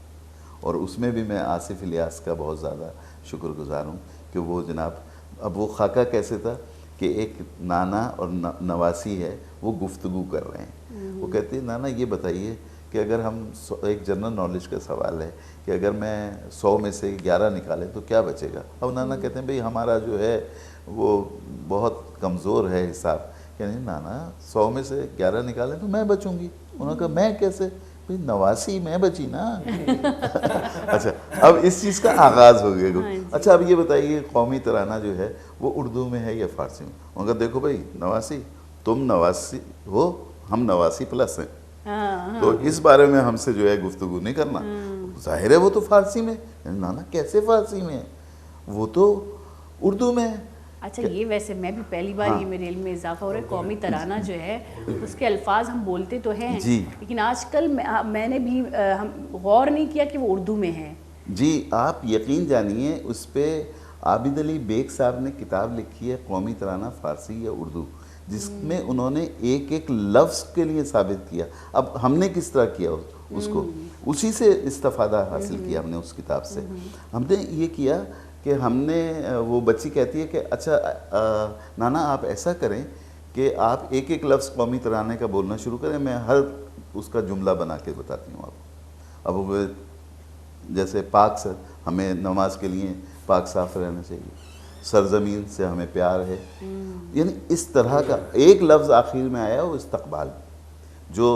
اور اس میں بھی میں آصف الیاس کا بہت زیادہ شکر گزار ہوں کہ وہ جناب، اب وہ خاکہ کیسے تھا کہ ایک نانا اور نواسی ہے، وہ گفتگو کر رہے ہیں. وہ کہتے ہیں نانا یہ بتائیے کہ اگر ہم، ایک جنرل نالج کا سوال ہے کہ اگر میں 100 میں سے 11 نکالیں تو کیا بچے گا. اب نانا کہتے ہیں بھئی ہمارا جو ہے وہ بہت کمزور ہے حساب. یعنی نانا 100 میں سے 11 نکالیں تو میں بچوں گی. انہوں نے کہا میں کیسے؟ بھئی 89 میں بچی نا. اچھا، اب اس چیز کا آغاز ہو گیا. اچھا اب یہ بتائیے قومی ترانہ جو ہے وہ اردو میں ہے یا فارسی میں؟ انہوں نے کہا دیکھو بھئی 89، تم 89 ہو، ہم 89+ ہیں، تو اس بارے میں ہم سے جو ہے گفتگو نہیں کرنا. ظاہر ہے وہ تو فارسی میں. نانا کیسے فارسی میں ہے؟ وہ تو اردو میں ہے. اچھا، یہ ویسے میں بھی پہلی بار یہ میرے علم میں اضافہ ہو رہا ہے. قومی ترانہ جو ہے اس کے الفاظ ہم بولتے تو ہیں، لیکن آج کل میں نے بھی غور نہیں کیا کہ وہ اردو میں ہے. جی، آپ یقین جانیے اس پہ عابد علی بیگ صاحب نے کتاب لکھی ہے قومی ترانہ فارسی یا اردو، جس میں انہوں نے ایک ایک لفظ کے لیے ثابت کیا. اب ہم نے کس طرح کیا اس کو، اسی سے استفادہ حاصل کیا ہم نے اس کتاب سے. ہم نے یہ کیا کہ ہم نے، وہ بچی کہتی ہے کہ اچھا نانا آپ ایسا کریں کہ آپ ایک ایک لفظ قومی ترانے کا بولنا شروع کریں، میں ہر اس کا جملہ بنا کے بتاتی ہوں آپ. اب وہ جیسے پاک سے، ہمیں نماز کے لیے پاک صاف رہنا چاہیے، سرزمین سے ہمیں پیار ہے. یعنی اس طرح کا ایک لفظ آخر میں آیا وہ استقبال، جو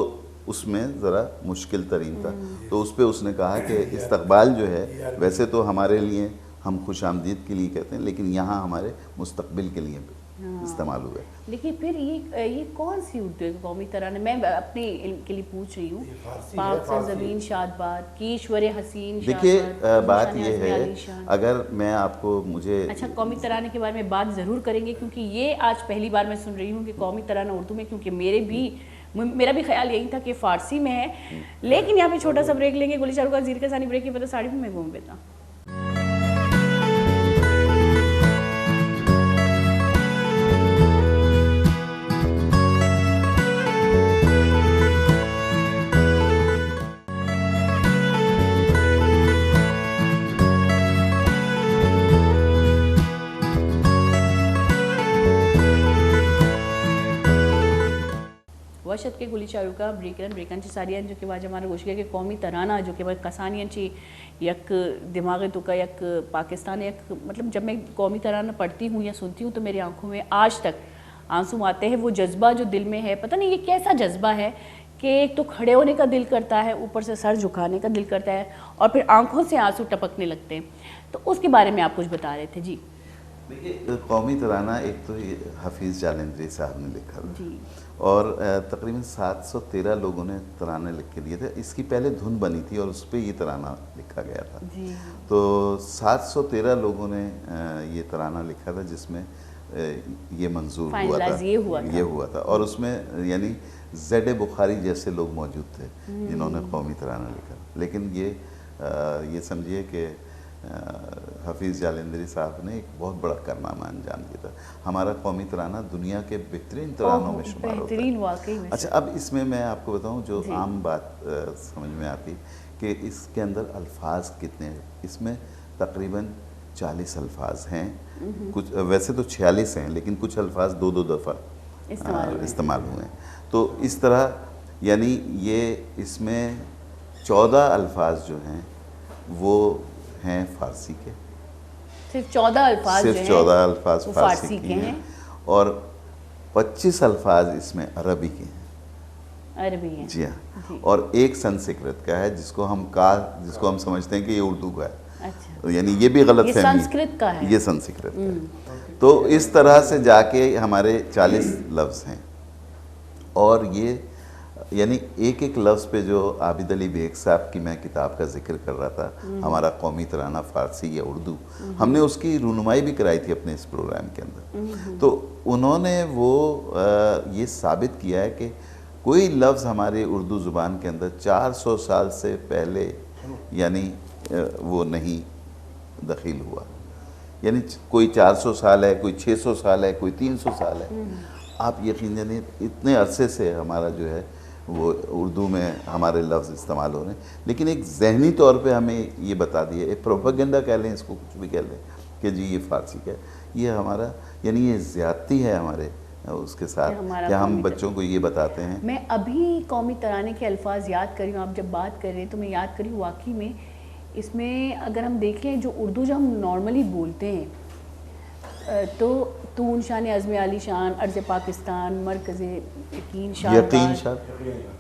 اس میں ذرا مشکل ترین تھا. تو اس پہ اس نے کہا کہ استقبال جو ہے ویسے تو ہمارے لیے ہم خوش آمدید کے لیے کہتے ہیں، لیکن یہاں ہمارے مستقبل کے لیے استعمال ہوئے. لیکن پھر یہ کون سی اردو ہے قومی ترانہ؟ میں اپنے علم کے لیے پوچھ رہی ہوں. پاک سرزمین شاد باد، کیشور حسین شاد باد. دیکھیے بات یہ ہے، اگر میں آپ کو اچھا قومی ترانے کے بارے میں بات ضرور کریں گے، کیونکہ یہ آج پہلی بار میں سن رہی ہوں کہ قومی ترانہ اردو میں، کیونکہ میرا بھی خیال یہی تھا کہ فارسی میں ہے. لیکن یہاں پہ چھوٹا سا بریک لیں گے. گلی چاروں کا زیر کا ثانی بریک کی پتہ ساڑی میں گھوم بیتا. وشت کے گلی چارو کا بریکن چی ساریان جو کہ واجہ ہمارا گوشگے کے قومی ترانہ جو کہ کسانیاں چی یک دماغ تو کا یک پاکستان یک، مطلب جب میں قومی ترانہ پڑھتی ہوں یا سنتی ہوں تو میری آنکھوں میں آج تک آنسو آتے ہیں. وہ جذبہ جو دل میں ہے، پتہ نہیں یہ کیسا جذبہ ہے کہ ایک تو کھڑے ہونے کا دل کرتا ہے، اوپر سے سر جھکانے کا دل کرتا ہے، اور پھر آنکھوں سے آنسو ٹپکنے لگتے ہیں. تو اس کے بارے میں آپ کچھ بتا رہے تھے. جی دیکھیے قومی ترانہ ایک تو حفیظ جالندری صاحب نے لکھا تھا، جی، اور تقریباً 713 لوگوں نے ترانہ لکھ کے دیے تھے. اس کی پہلے دھن بنی تھی اور اس پہ یہ ترانہ لکھا گیا تھا. جی. تو 713 لوگوں نے یہ ترانہ لکھا تھا، جس میں یہ منظور ہوا تھا، یہ ہوا تھا. اور اس میں یعنی زیڈ بخاری جیسے لوگ موجود تھے جنہوں نے قومی ترانہ لکھا. لیکن یہ سمجھیے کہ حفیظ جالندری صاحب نے ایک بہت بڑا کارنامہ انجام دیا تھا. ہمارا قومی ترانہ دنیا کے بہترین ترانوں میں شمار ہوتا ہے. واقعی میں. اچھا اب اس میں آپ کو بتاؤں جو عام بات سمجھ میں آتی کہ اس کے اندر الفاظ کتنے ہیں. اس میں تقریباً 40 الفاظ ہیں. کچھ ویسے تو 46 ہیں، لیکن کچھ الفاظ دو دفعہ استعمال ہوئے ہیں. تو اس طرح یعنی یہ اس میں 14 الفاظ جو ہیں وہ ہیں فارسی کے. صرف 14 الفاظ فارسی کے ہیں، اور 25 الفاظ اس میں عربی کے ہیں. عربی ہیں. جی ہاں. اور ایک سنسکرت کا ہے جس کو ہم سمجھتے ہیں کہ یہ اردو کا ہے. اچھا. یعنی یہ بھی غلط فہمی، یہ سنسکرت کا ہے. یہ سنسکرت کا ہے. تو اس طرح سے جا کے ہمارے 40 لفظ ہیں. اور یہ یعنی ایک لفظ پہ جو عابد علی بیگ صاحب کی میں کتاب کا ذکر کر رہا تھا، ہمارا قومی ترانہ فارسی یا اردو، ہم نے اس کی رونمائی بھی کرائی تھی اپنے اس پروگرام کے اندر. تو انہوں نے وہ یہ ثابت کیا ہے کہ کوئی لفظ ہماری اردو زبان کے اندر 400 سال سے پہلے یعنی وہ نہیں دخیل ہوا. یعنی کوئی 400 سال ہے، کوئی 600 سال ہے، کوئی 300 سال ہے. آپ یقین جانیے اتنے عرصے سے ہمارا جو ہے وہ اردو میں ہمارے لفظ استعمال ہو رہے ہیں. لیکن ایک ذہنی طور پہ ہمیں یہ بتا دیا، ایک پروپیگنڈا کہہ لیں، اس کو کچھ بھی کہہ لیں کہ جی یہ فارسی کا ہے. یہ ہمارا یعنی یہ زیادتی ہے ہمارے اس کے ساتھ کہ ہم بچوں کو یہ بتاتے ہیں. میں ابھی قومی ترانے کے الفاظ یاد کری ہوں، آپ جب بات کر رہے ہیں تو میں یاد کری واقعی میں اس میں اگر ہم دیکھیں جو اردو جو ہم نارملی بولتے ہیں تو تون شان عزم عالی شان، عرض پاکستان، مرکز یقین شاد،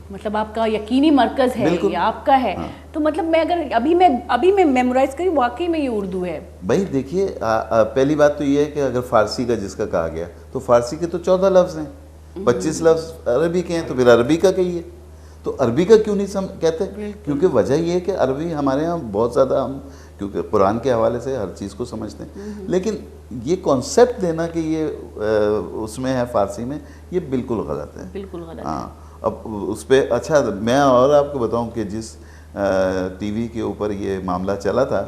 مطلب آپ کا یقینی مرکز ہے، یہ آپ کا ہے. تو مطلب میں اگر ابھی میں میمورائز کری واقعی میں یہ اردو ہے. بھائی دیکھیے پہلی بات تو یہ ہے کہ اگر فارسی کا جس کا کہا گیا تو فارسی کے تو 14 لفظ ہیں، 25 لفظ عربی کے ہیں، تو پھر عربی کا کہیے. تو عربی کا کیوں نہیں کہتے؟ کیونکہ وجہ یہ ہے کہ عربی ہمارے ہاں بہت زیادہ ہم کیونکہ قرآن کے حوالے سے ہر چیز کو سمجھتے ہیں. لیکن یہ کانسیپٹ دینا کہ یہ اس میں ہے فارسی میں، یہ بالکل غلط ہے. بالکل غلط. ہاں اب اس پہ اچھا میں اور آپ کو بتاؤں کہ جس ٹی وی کے اوپر یہ معاملہ چلا تھا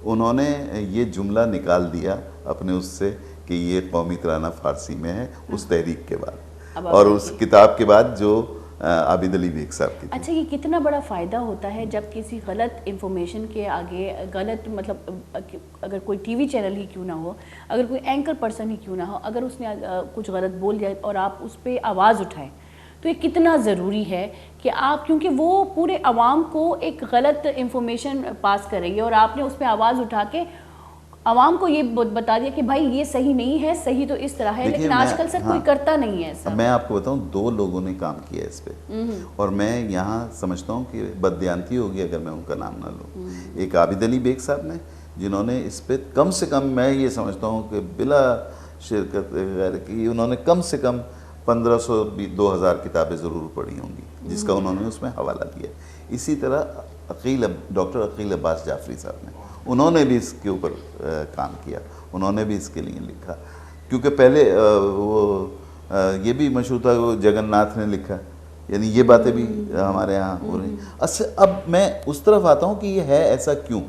انہوں نے یہ جملہ نکال دیا اپنے اس سے کہ یہ قومی ترانہ فارسی میں ہے اس تحریک کے بعد اور اس کتاب کے بعد جو عابد علی بیگ صاحب کی. اچھا یہ کتنا بڑا فائدہ ہوتا ہے جب کسی غلط انفارمیشن کے آگے غلط مطلب اگر کوئی ٹی وی چینل ہی کیوں نہ ہو، اگر کوئی اینکر پرسن ہی کیوں نہ ہو، اگر اس نے کچھ غلط بول دیا اور آپ اس پہ آواز اٹھائیں تو یہ کتنا ضروری ہے کہ آپ، کیونکہ وہ پورے عوام کو ایک غلط انفارمیشن پاس کر رہی ہے اور آپ نے اس پہ آواز اٹھا کے عوام کو یہ بتا دیا کہ بھائی یہ صحیح نہیں ہے، صحیح تو اس طرح ہے. لیکن آج کل سر کوئی کرتا نہیں ہے ایسا. میں آپ کو بتاؤں 2 لوگوں نے کام کیا اس پہ اور میں یہاں سمجھتا ہوں کہ بددیانتی ہوگی اگر میں ان کا نام نہ لوں. ایک عابد علی بیگ صاحب نے جنہوں نے اس پہ کم سے کم میں یہ سمجھتا ہوں کہ بلا شرکت وغیرہ کی. انہوں نے کم سے کم 1500-2000 کتابیں ضرور پڑھی ہوں گی جس کا انہوں نے اس میں حوالہ دیا. اسی طرح ڈاکٹر عقیل عباس جعفری صاحب نے, انہوں نے بھی اس کے اوپر کام کیا, انہوں نے بھی اس کے لیے لکھا. کیونکہ پہلے وہ یہ بھی مشہور تھا وہ جگن ناتھ نے لکھا, یعنی یہ باتیں بھی ہمارے یہاں ہو رہی ہیں. اب میں اس طرف آتا ہوں کہ یہ ہے ایسا کیوں.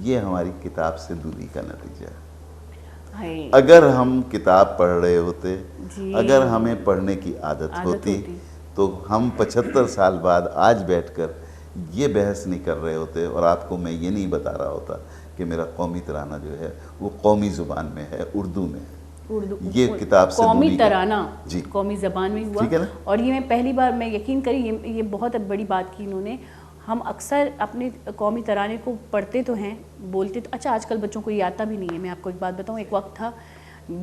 یہ ہماری کتاب سے دوری کا نتیجہ ہے. اگر ہم کتاب پڑھ رہے ہوتے, اگر ہمیں پڑھنے کی عادت ہوتی تو ہم 75 سال بعد آج بیٹھ کر یہ بحث نہیں کر رہے ہوتے, اور آپ کو میں یہ نہیں بتا رہا ہوتا کہ میرا قومی ترانہ جو ہے وہ قومی زبان میں ہے, اردو میں. یہ کتاب سے قومی ترانہ قومی زبان میں ہوا, اور یہ میں پہلی بار میں یقین کری, یہ بہت بڑی بات کی انہوں نے. ہم اکثر اپنے قومی ترانے کو پڑھتے تو ہیں, بولتے تو, اچھا آج کل بچوں کو یہ آتا بھی نہیں ہے. میں آپ کو ایک بات بتاؤں, ایک وقت تھا,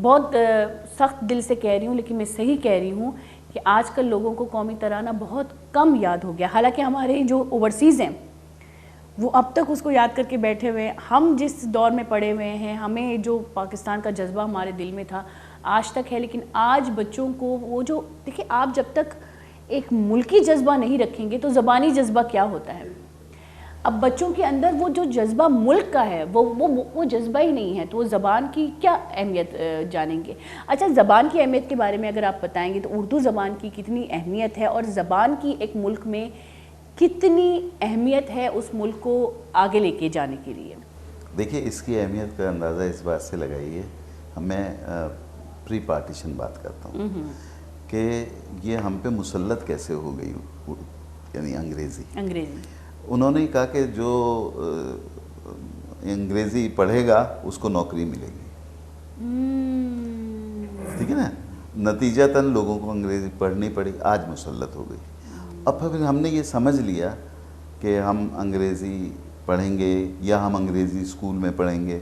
بہت سخت دل سے کہہ رہی ہوں لیکن میں صحیح کہہ رہی ہوں, کہ آج کل لوگوں کو قومی ترانہ بہت کم یاد ہو گیا. حالانکہ ہمارے جو اوورسیز ہیں وہ اب تک اس کو یاد کر کے بیٹھے ہوئے ہیں. ہم جس دور میں پڑے ہوئے ہیں, ہمیں جو پاکستان کا جذبہ ہمارے دل میں تھا آج تک ہے, لیکن آج بچوں کو وہ جو, دیکھیں آپ جب تک ایک ملکی جذبہ نہیں رکھیں گے تو زبانی جذبہ کیا ہوتا ہے. اب بچوں کے اندر وہ جو جذبہ ملک کا ہے وہ جذبہ ہی نہیں ہے, تو وہ زبان کی کیا اہمیت جانیں گے. اچھا, زبان کی اہمیت کے بارے میں اگر آپ بتائیں گے تو اردو زبان کی کتنی اہمیت ہے, اور زبان کی ایک ملک میں کتنی اہمیت ہے اس ملک کو آگے لے کے جانے کے لیے. دیکھیے اس کی اہمیت کا اندازہ اس بات سے لگائیے, میں پری پارٹیشن بات کرتا ہوں کہ یہ ہم پہ مسلط کیسے ہو گئی, یعنی انگریزی. انہوں نے کہا کہ جو انگریزی پڑھے گا اس کو نوکری ملے گی. ٹھیک ہے نا, نتیجتاً لوگوں کو انگریزی پڑھنی پڑی, آج مسلط ہو گئی. اب پھر ہم نے یہ سمجھ لیا کہ ہم انگریزی پڑھیں گے یا ہم انگریزی اسکول میں پڑھیں گے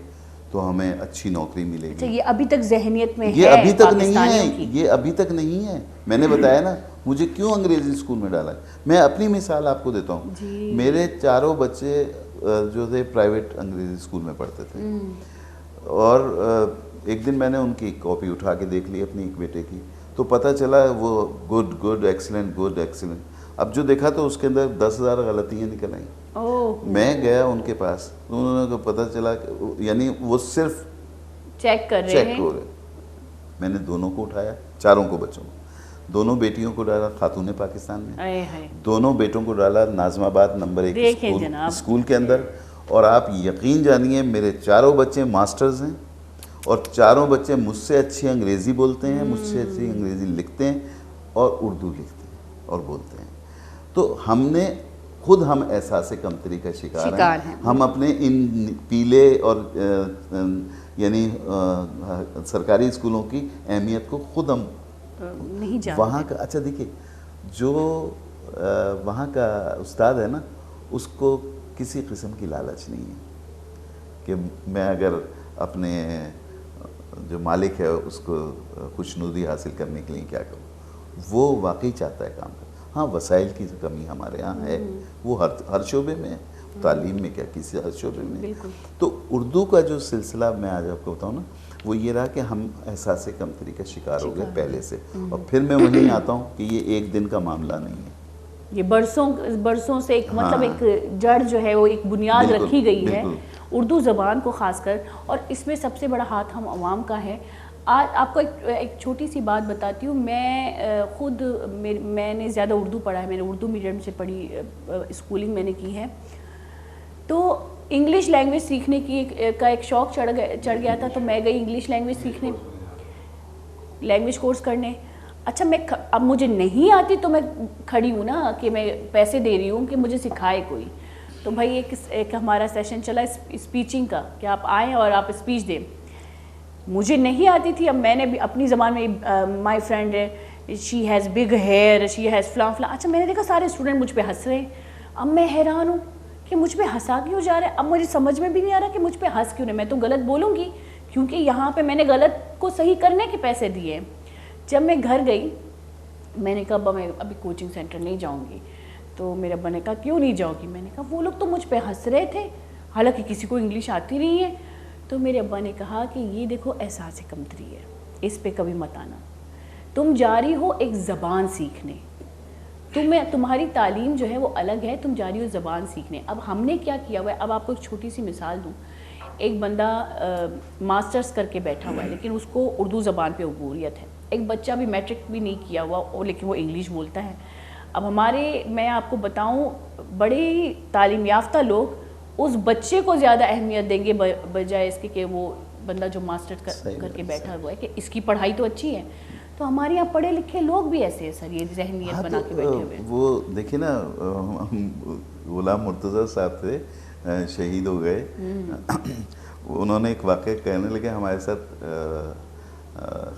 تو ہمیں اچھی نوکری ملے گی. یہ ابھی تک ذہنیت میں ہے, یہ ابھی تک نہیں ہے, یہ ابھی تک نہیں ہے. میں نے بتایا نا مجھے کیوں انگریزی اسکول میں ڈالا ہے. میں اپنی مثال آپ کو دیتا ہوں. میرے 4 بچے جو تھے پرائیویٹ انگریزی اسکول میں پڑھتے تھے, اور ایک دن میں نے ان کی کاپی اٹھا کے دیکھ لی اپنی ایک بیٹے کی, تو پتہ چلا وہ گڈ ایکسلنٹ. اب جو دیکھا تو اس کے اندر 10,000 غلطیاں نکل آئیں. میں گیا ان کے پاس, انہوں نے پتہ چلا یعنی وہ صرف چیک کر رہے ہیں. میں نے دونوں کو اٹھایا, 4 کو, بچوں کو, دونوں بیٹیوں کو ڈالا خاتون پاکستان میں, دونوں بیٹوں کو ڈالا ناظم آباد نمبر 1 اسکول کے اندر. اور آپ یقین جانیے میرے 4 بچے ماسٹرز ہیں, اور 4 بچے مجھ سے اچھی انگریزی بولتے ہیں, مجھ سے اچھی انگریزی لکھتے ہیں اور اردو لکھتے ہیں اور بولتے ہیں. تو ہم احساس کمتری کا شکار ہیں. ہم اپنے ان پیلے اور یعنی سرکاری اسکولوں کی اہمیت کو خود ہم نہیں جانتے. وہاں کا, اچھا دیکھیے جو وہاں کا استاد ہے نا, اس کو کسی قسم کی لالچ نہیں ہے کہ میں اگر اپنے جو مالک ہے اس کو خوشنودی حاصل کرنے کے لیے کیا کروں. وہ واقعی چاہتا ہے کام کرنا. ہاں وسائل کی کمی ہمارے یہاں ہے, وہ ہر شعبے میں ہے, تعلیم میں کیا کسی ہر شعبے میں. تو اردو کا جو سلسلہ میں آج آپ کو بتاؤں نا, وہ یہ رہا کہ ہم احساس کمتری کا شکار ہو گئے پہلے سے. اور پھر میں وہیں آتا ہوں کہ یہ ایک دن کا معاملہ نہیں ہے, یہ برسوں سے ایک مطلب ایک جڑ جو ہے وہ ایک بنیاد رکھی گئی ہے اردو زبان کو خاص کر, اور اس میں سب سے بڑا ہاتھ ہم عوام کا ہے. آج آپ کو ایک چھوٹی سی بات بتاتی ہوں. میں خود میں نے زیادہ اردو پڑھا ہے, میں نے اردو میڈیم سے پڑھی, اسکولنگ میں نے کی ہے. تو انگلش لینگویج سیکھنے کا ایک شوق چڑھ گیا تھا, تو میں گئی انگلش لینگویج سیکھنے, لینگویج کورس کرنے. اچھا اب مجھے نہیں آتی تو میں کھڑی ہوں نا کہ میں پیسے دے رہی ہوں کہ مجھے سکھائے کوئی. تو بھائی ایک ہمارا سیشن چلا اسپیچنگ کا کہ آپ آئیں اور آپ اسپیچ دیں. مجھے نہیں آتی تھی. اب میں نے بھی اپنی زبان میں, my friend she has big hair, she has فلاں فلاں. اچھا میں نے دیکھا سارے اسٹوڈنٹ مجھ پہ ہنس رہے ہیں. اب میں حیران ہوں کہ مجھ پہ ہنسا کیوں جا رہا ہے. اب مجھے سمجھ میں بھی نہیں آ رہا کہ مجھ پہ ہنس کیوں نہیں. میں تو غلط بولوں گی کیونکہ یہاں پہ میں نے غلط کو صحیح کرنے کے پیسے دیے. جب میں گھر گئی میں نے کہا ابا میں ابھی کوچنگ سینٹر نہیں جاؤں گی. تو میرے ابا نے کہا کیوں نہیں جاؤ گی. میں نے کہا وہ لوگ تو مجھ پہ ہنس رہے تھے, حالانکہ کسی کو انگلش آتی نہیں ہے. تو میرے ابا نے کہا کہ یہ دیکھو احساس کمتری ہے. اس پہ کبھی مت آنا. تم جا رہی ہو ایک زبان سیکھنے, تمہاری تعلیم جو ہے وہ الگ ہے, تم جا رہی ہو زبان سیکھنے. اب ہم نے کیا کیا ہوا ہے, اب آپ کو ایک چھوٹی سی مثال دوں. ایک بندہ ماسٹرز کر کے بیٹھا ہوا ہے لیکن اس کو اردو زبان پہ عبوریت ہے. ایک بچہ بھی میٹرک بھی نہیں کیا ہوا لیکن وہ انگلش بولتا ہے. اب میں آپ کو بتاؤں, بڑے تعلیم یافتہ لوگ اس بچے کو زیادہ اہمیت دیں گے بجائے اس کے کہ وہ بندہ جو ماسٹر کر کے بیٹھا ہوا ہے کہ اس کی پڑھائی تو اچھی ہے. تو ہمارے یہاں پڑھے لکھے لوگ بھی ایسے ہیں سر, یہ ذہنیت بنا کے بیٹھے ہوئے. وہ دیکھیں نا, غلام مرتضیٰ صاحب تھے, شہید ہو گئے. انہوں نے ایک واقعہ کہنے لگے, ہمارے ساتھ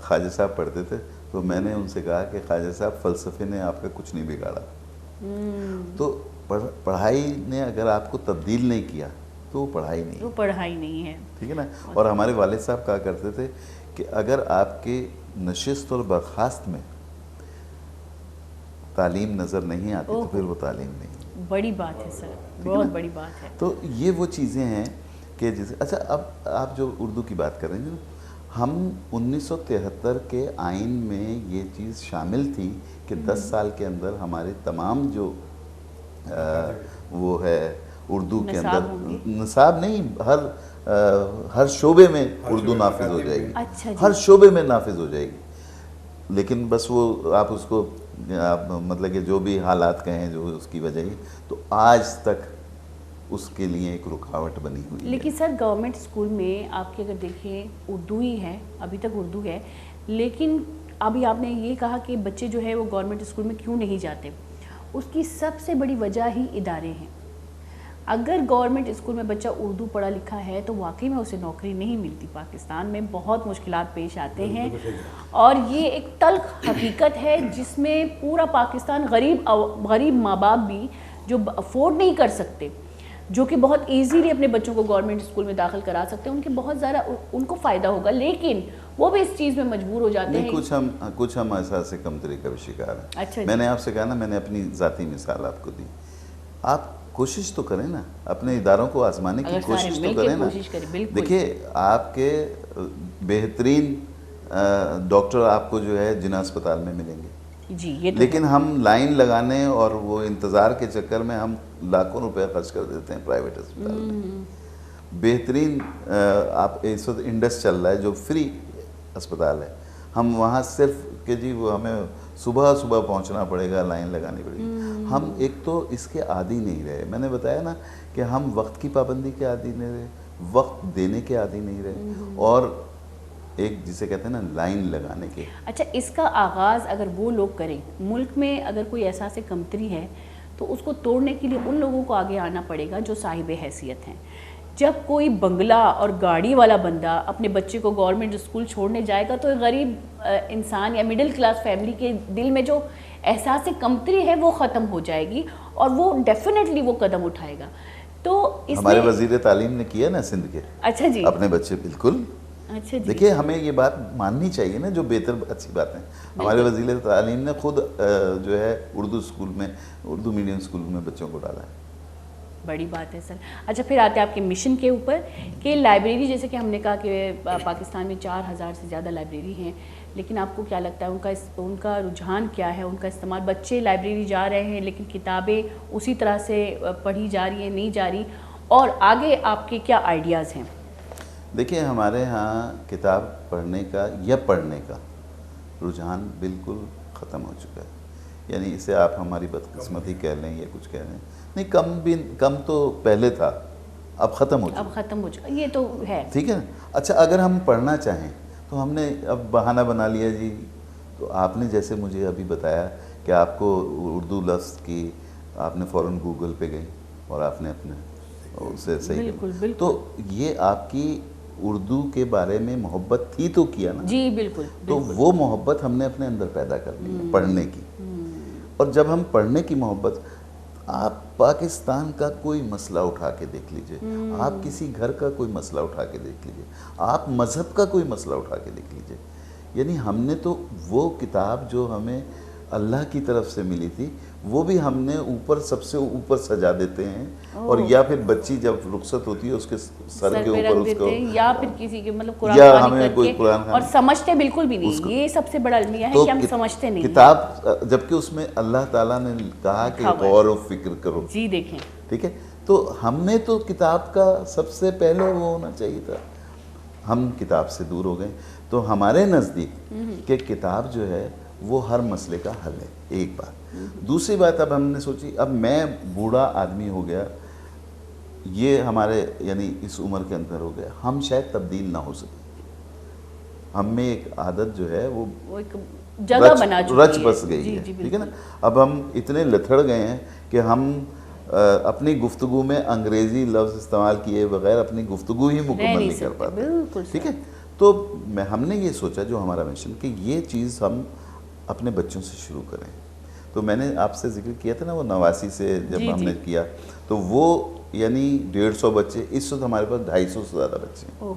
خواجہ صاحب پڑھتے تھے, تو میں نے ان سے کہا کہ خواجہ صاحب فلسفے نے آپ کا کچھ نہیں بگاڑا. تو پڑھائی نے اگر آپ کو تبدیل نہیں کیا تو وہ پڑھائی نہیں, وہ پڑھائی نہیں ہے. ٹھیک ہے نا. اور ہمارے والد صاحب کہا کرتے تھے کہ اگر آپ کے نشست اور برخاست میں تعلیم نظر نہیں آتی تو پھر وہ تعلیم نہیں. بڑی بات ہے سر, بہت بڑی بات ہے. تو یہ وہ چیزیں ہیں کہ جیسے, اچھا اب آپ جو اردو کی بات کر رہے ہیں, ہم 1973 کے آئین میں یہ چیز شامل تھی کہ 10 سال کے اندر ہمارے تمام جو وہ ہے اردو کے اندر نصاب نہیں, ہر شعبے میں اردو نافذ ہو جائے گی, ہر شعبے میں نافذ ہو جائے گی. لیکن بس وہ آپ اس کو مطلب کہ جو بھی حالات کہیں جو اس کی وجہ ہی, تو آج تک اس کے لیے ایک رکاوٹ بنی ہوئی ہے. لیکن سر گورنمنٹ اسکول میں آپ کے اگر دیکھیں اردو ہی ہے, ابھی تک اردو ہے, لیکن ابھی آپ نے یہ کہا کہ بچے جو ہے وہ گورنمنٹ اسکول میں کیوں نہیں جاتے, اس کی سب سے بڑی وجہ ہی ادارے ہیں. اگر گورنمنٹ اسکول میں بچہ اردو پڑھا لکھا ہے تو واقعی میں اسے نوکری نہیں ملتی. پاکستان میں بہت مشکلات پیش آتے ہیں اور یہ ایک تلخ حقیقت ہے جس میں پورا پاکستان غریب ماں باپ بھی جو افورڈ نہیں کر سکتے, جو کہ بہت ایزیلی اپنے بچوں کو گورنمنٹ اسکول میں داخل کرا سکتے ہیں, ان کے بہت زیادہ ان کو فائدہ ہوگا, لیکن وہ بھی اس چیز میں مجبور ہو جاتے ہیں. کچھ ہم احساس کمتری کا بھی شکار ہیں. اچھا, میں نے آپ سے کہا نا, میں نے اپنی ذاتی مثال آپ کو دی. آپ کوشش تو کریں نا, اپنے اداروں کو آزمانے کی کوشش تو کریں نا. دیکھیے آپ کے بہترین ڈاکٹر آپ کو جو ہے جنا اسپتال میں ملیں گے, لیکن ہم لائن لگانے اور وہ انتظار کے چکر میں ہم لاکھوں روپے خرچ کر دیتے ہیں پرائیویٹ اسپتال میں. بہترین آپ اس وقت انڈس چل رہا ہے جو فری اسپتال ہے, ہم وہاں صرف کہ جی وہ ہمیں صبح پہنچنا پڑے گا, لائن لگانی پڑے گی. ہم ایک تو اس کے عادی نہیں رہے, میں نے بتایا نا کہ ہم وقت کی پابندی کے عادی نہیں رہے, وقت دینے کے عادی نہیں رہے, اور ایک جسے کہتے ہیں نا لائن لگانے کے. اچھا, اس کا آغاز اگر وہ لوگ کریں, ملک میں اگر کوئی احساس کمتری ہے تو اس کو توڑنے کے لیے ان لوگوں کو آگے آنا پڑے گا جو صاحب حیثیت ہیں. جب کوئی بنگلہ اور گاڑی والا بندہ اپنے بچے کو گورنمنٹ اسکول چھوڑنے جائے گا تو ایک غریب انسان یا مڈل کلاس فیملی کے دل میں جو احساس کمتری ہے وہ ختم ہو جائے گی اور وہ ڈیفینیٹلی وہ قدم اٹھائے گا. تو ہمارے وزیر تعلیم نے کیا نا سندھ کے, اچھا جی, اپنے بچے بالکل. اچھا جی, دیکھیے ہمیں یہ بات ماننی چاہیے نا, جو بہتر اچھی بات ہے. ہمارے وزیر تعلیم نے خود جو ہے اردو میڈیم اسکول میں بچوں کو ڈالا ہے. بڑی بات ہے سر. اچھا, پھر آتے ہیں آپ کے مشن کے اوپر کہ لائبریری, جیسے کہ ہم نے کہا کہ پاکستان میں 4000 سے زیادہ لائبریری ہیں, لیکن آپ کو کیا لگتا ہے ان کا رجحان کیا ہے, ان کا استعمال؟ بچے لائبریری جا رہے ہیں لیکن کتابیں اسی طرح سے پڑھی جا رہی ہیں, نہیں جا رہی, اور آگے آپ کے کیا آئیڈیاز ہیں؟ دیکھیں ہمارے ہاں کتاب پڑھنے کا رجحان بالکل ختم ہو چکا ہے. یعنی اسے آپ ہماری بدقسمتی کہہ لیں یا کچھ کہہ لیں, نہیں کم تو پہلے تھا, اب ختم ہو چکا, یہ تو ہے. ٹھیک ہے. اچھا, اگر ہم پڑھنا چاہیں تو ہم نے اب بہانہ بنا لیا جی. تو آپ نے جیسے مجھے ابھی بتایا کہ آپ کو اردو لفظ کی, آپ نے فوراً گوگل پہ گئی اور آپ نے اپنے اسے صحیح کیا. تو یہ آپ کی اردو کے بارے میں محبت تھی تو کیا نا. جی بالکل. تو وہ محبت ہم نے اپنے اندر پیدا کر لی ہے پڑھنے کی. اور جب ہم پڑھنے کی محبت, آپ پاکستان کا کوئی مسئلہ اٹھا کے دیکھ لیجئے, آپ کسی گھر کا کوئی مسئلہ اٹھا کے دیکھ لیجئے, آپ مذہب کا کوئی مسئلہ اٹھا کے دیکھ لیجئے, یعنی ہم نے تو وہ کتاب جو ہمیں اللہ کی طرف سے ملی تھی وہ بھی ہم نے اوپر سب سے اوپر سجا دیتے ہیں اور یا پھر بچی جب رخصت ہوتی ہے اس کے سر کے اوپر اس کو یا پھر کسی کے مطلب قرآن یا خوانی ہمیں کر کوئی کے قرآن اور سمجھتے بالکل بھی نہیں. یہ سب سے بڑا المیہ ہے کہ ہم سمجھتے نہیں. کتاب جبکہ اس میں اللہ تعالیٰ نے کہا کہ غور و فکر کرو. جی دیکھیں ٹھیک ہے, تو ہم نے تو کتاب کا سب سے پہلے وہ ہونا چاہیے تھا. ہم کتاب سے دور ہو گئے. تو ہمارے نزدیک کہ کتاب جو ہے وہ ہر مسئلے کا حل ہے. ایک بات. دوسری بات اب ہم نے سوچی اب میں بوڑھا آدمی ہو گیا, یہ ہمارے یعنی اس عمر کے اندر ہو گیا, ہم شاید تبدیل نہ ہو سکیں. ہم میں ایک عادت جو ہے وہ ایک جگہ بنا چکی ہے, رچ بس گئی ہے. ٹھیک ہے نا. اب ہم اتنے لتھڑ گئے ہیں کہ ہم اپنی گفتگو میں انگریزی لفظ استعمال کیے بغیر اپنی گفتگو ہی مکمل نہیں کر پاتے. ٹھیک ہے. تو ہم نے یہ سوچا جو ہمارا مشن کہ یہ چیز ہم اپنے بچوں سے شروع کریں. تو میں نے آپ سے ذکر کیا تھا نا وہ 89 سے جب ہم نے کیا تو وہ یعنی 150 بچے, اس وقت ہمارے پاس 250 سے زیادہ بچے ہیں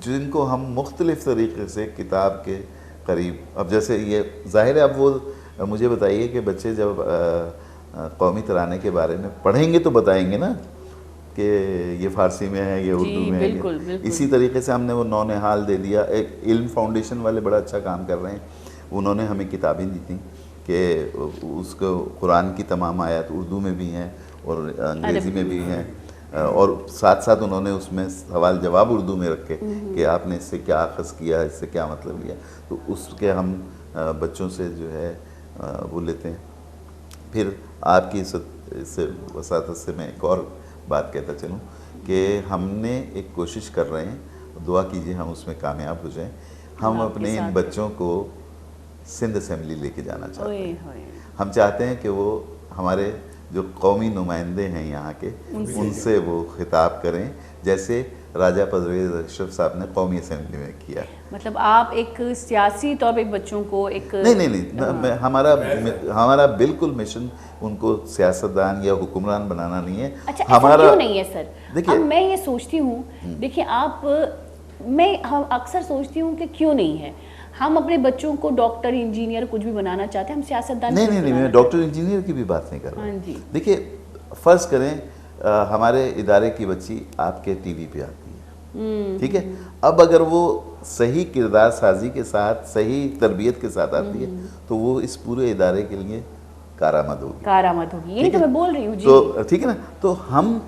جن کو ہم مختلف طریقے سے کتاب کے قریب. اب جیسے یہ ظاہر ہے, اب وہ مجھے بتائیے کہ بچے جب قومی ترانے کے بارے میں پڑھیں گے تو بتائیں گے نا کہ یہ فارسی میں ہے, یہ اردو میں ہے. اسی طریقے سے ہم نے وہ نونہال دے دیا. ایک علم فاؤنڈیشن والے بڑا اچھا کام کر رہے ہیں, انہوں نے ہمیں کتابیں دی تھیں کہ اس کو قرآن کی تمام آیات اردو میں بھی ہیں اور انگریزی میں بھی ہیں, اور ساتھ ساتھ انہوں نے اس میں سوال جواب اردو میں رکھے کہ آپ نے اس سے کیا اخذ کیا, اس سے کیا مطلب لیا. تو اس کے ہم بچوں سے جو ہے وہ لیتے ہیں. پھر آپ کی اس وساطت سے میں ایک اور بات کہتا چلوں کہ ہم نے ایک کوشش کر رہے ہیں, دعا کیجئے ہم اس میں کامیاب ہو جائیں. ہم اپنے ان بچوں کو سندھ اسمبلی لے کے جانا چاہتے ہیں. ہم چاہتے ہیں کہ وہ ہمارے جو قومی نمائندے ہیں یہاں کے ان سے وہ خطاب کریں جیسے راجہ پرویز اشرف صاحب نے قومی اسمبلی میں کیا. مطلب آپ ایک سیاسی طور پہ بچوں کو ایک نہیں, ہمارا بالکل مشن ان کو سیاستدان یا حکمران بنانا نہیں ہے. اچھا ہمارا کیوں نہیں ہے سر؟ دیکھیے میں یہ سوچتی ہوں, دیکھیے آپ, میں اکثر سوچتی ہوں کہ کیوں نہیں ہے. ہم اپنے بچوں کو ڈاکٹر انجینئر کچھ بھی بنانا چاہتے ہیں, ہم سیاستدان نہیں, میں ڈاکٹر انجینئر کی بھی بات نہیں کر رہا. دیکھیے فرض کریں ہمارے ادارے کی بچی آپ کے ٹی وی پہ آتی ہے, ٹھیک ہے. اب اگر وہ صحیح کردار سازی کے ساتھ صحیح تربیت کے ساتھ آتی ہے تو وہ اس پورے ادارے کے لیے کارآمد ہوگی. یہی تو میں بول رہی ہوں. تو ٹھیک ہے نا. تو ہم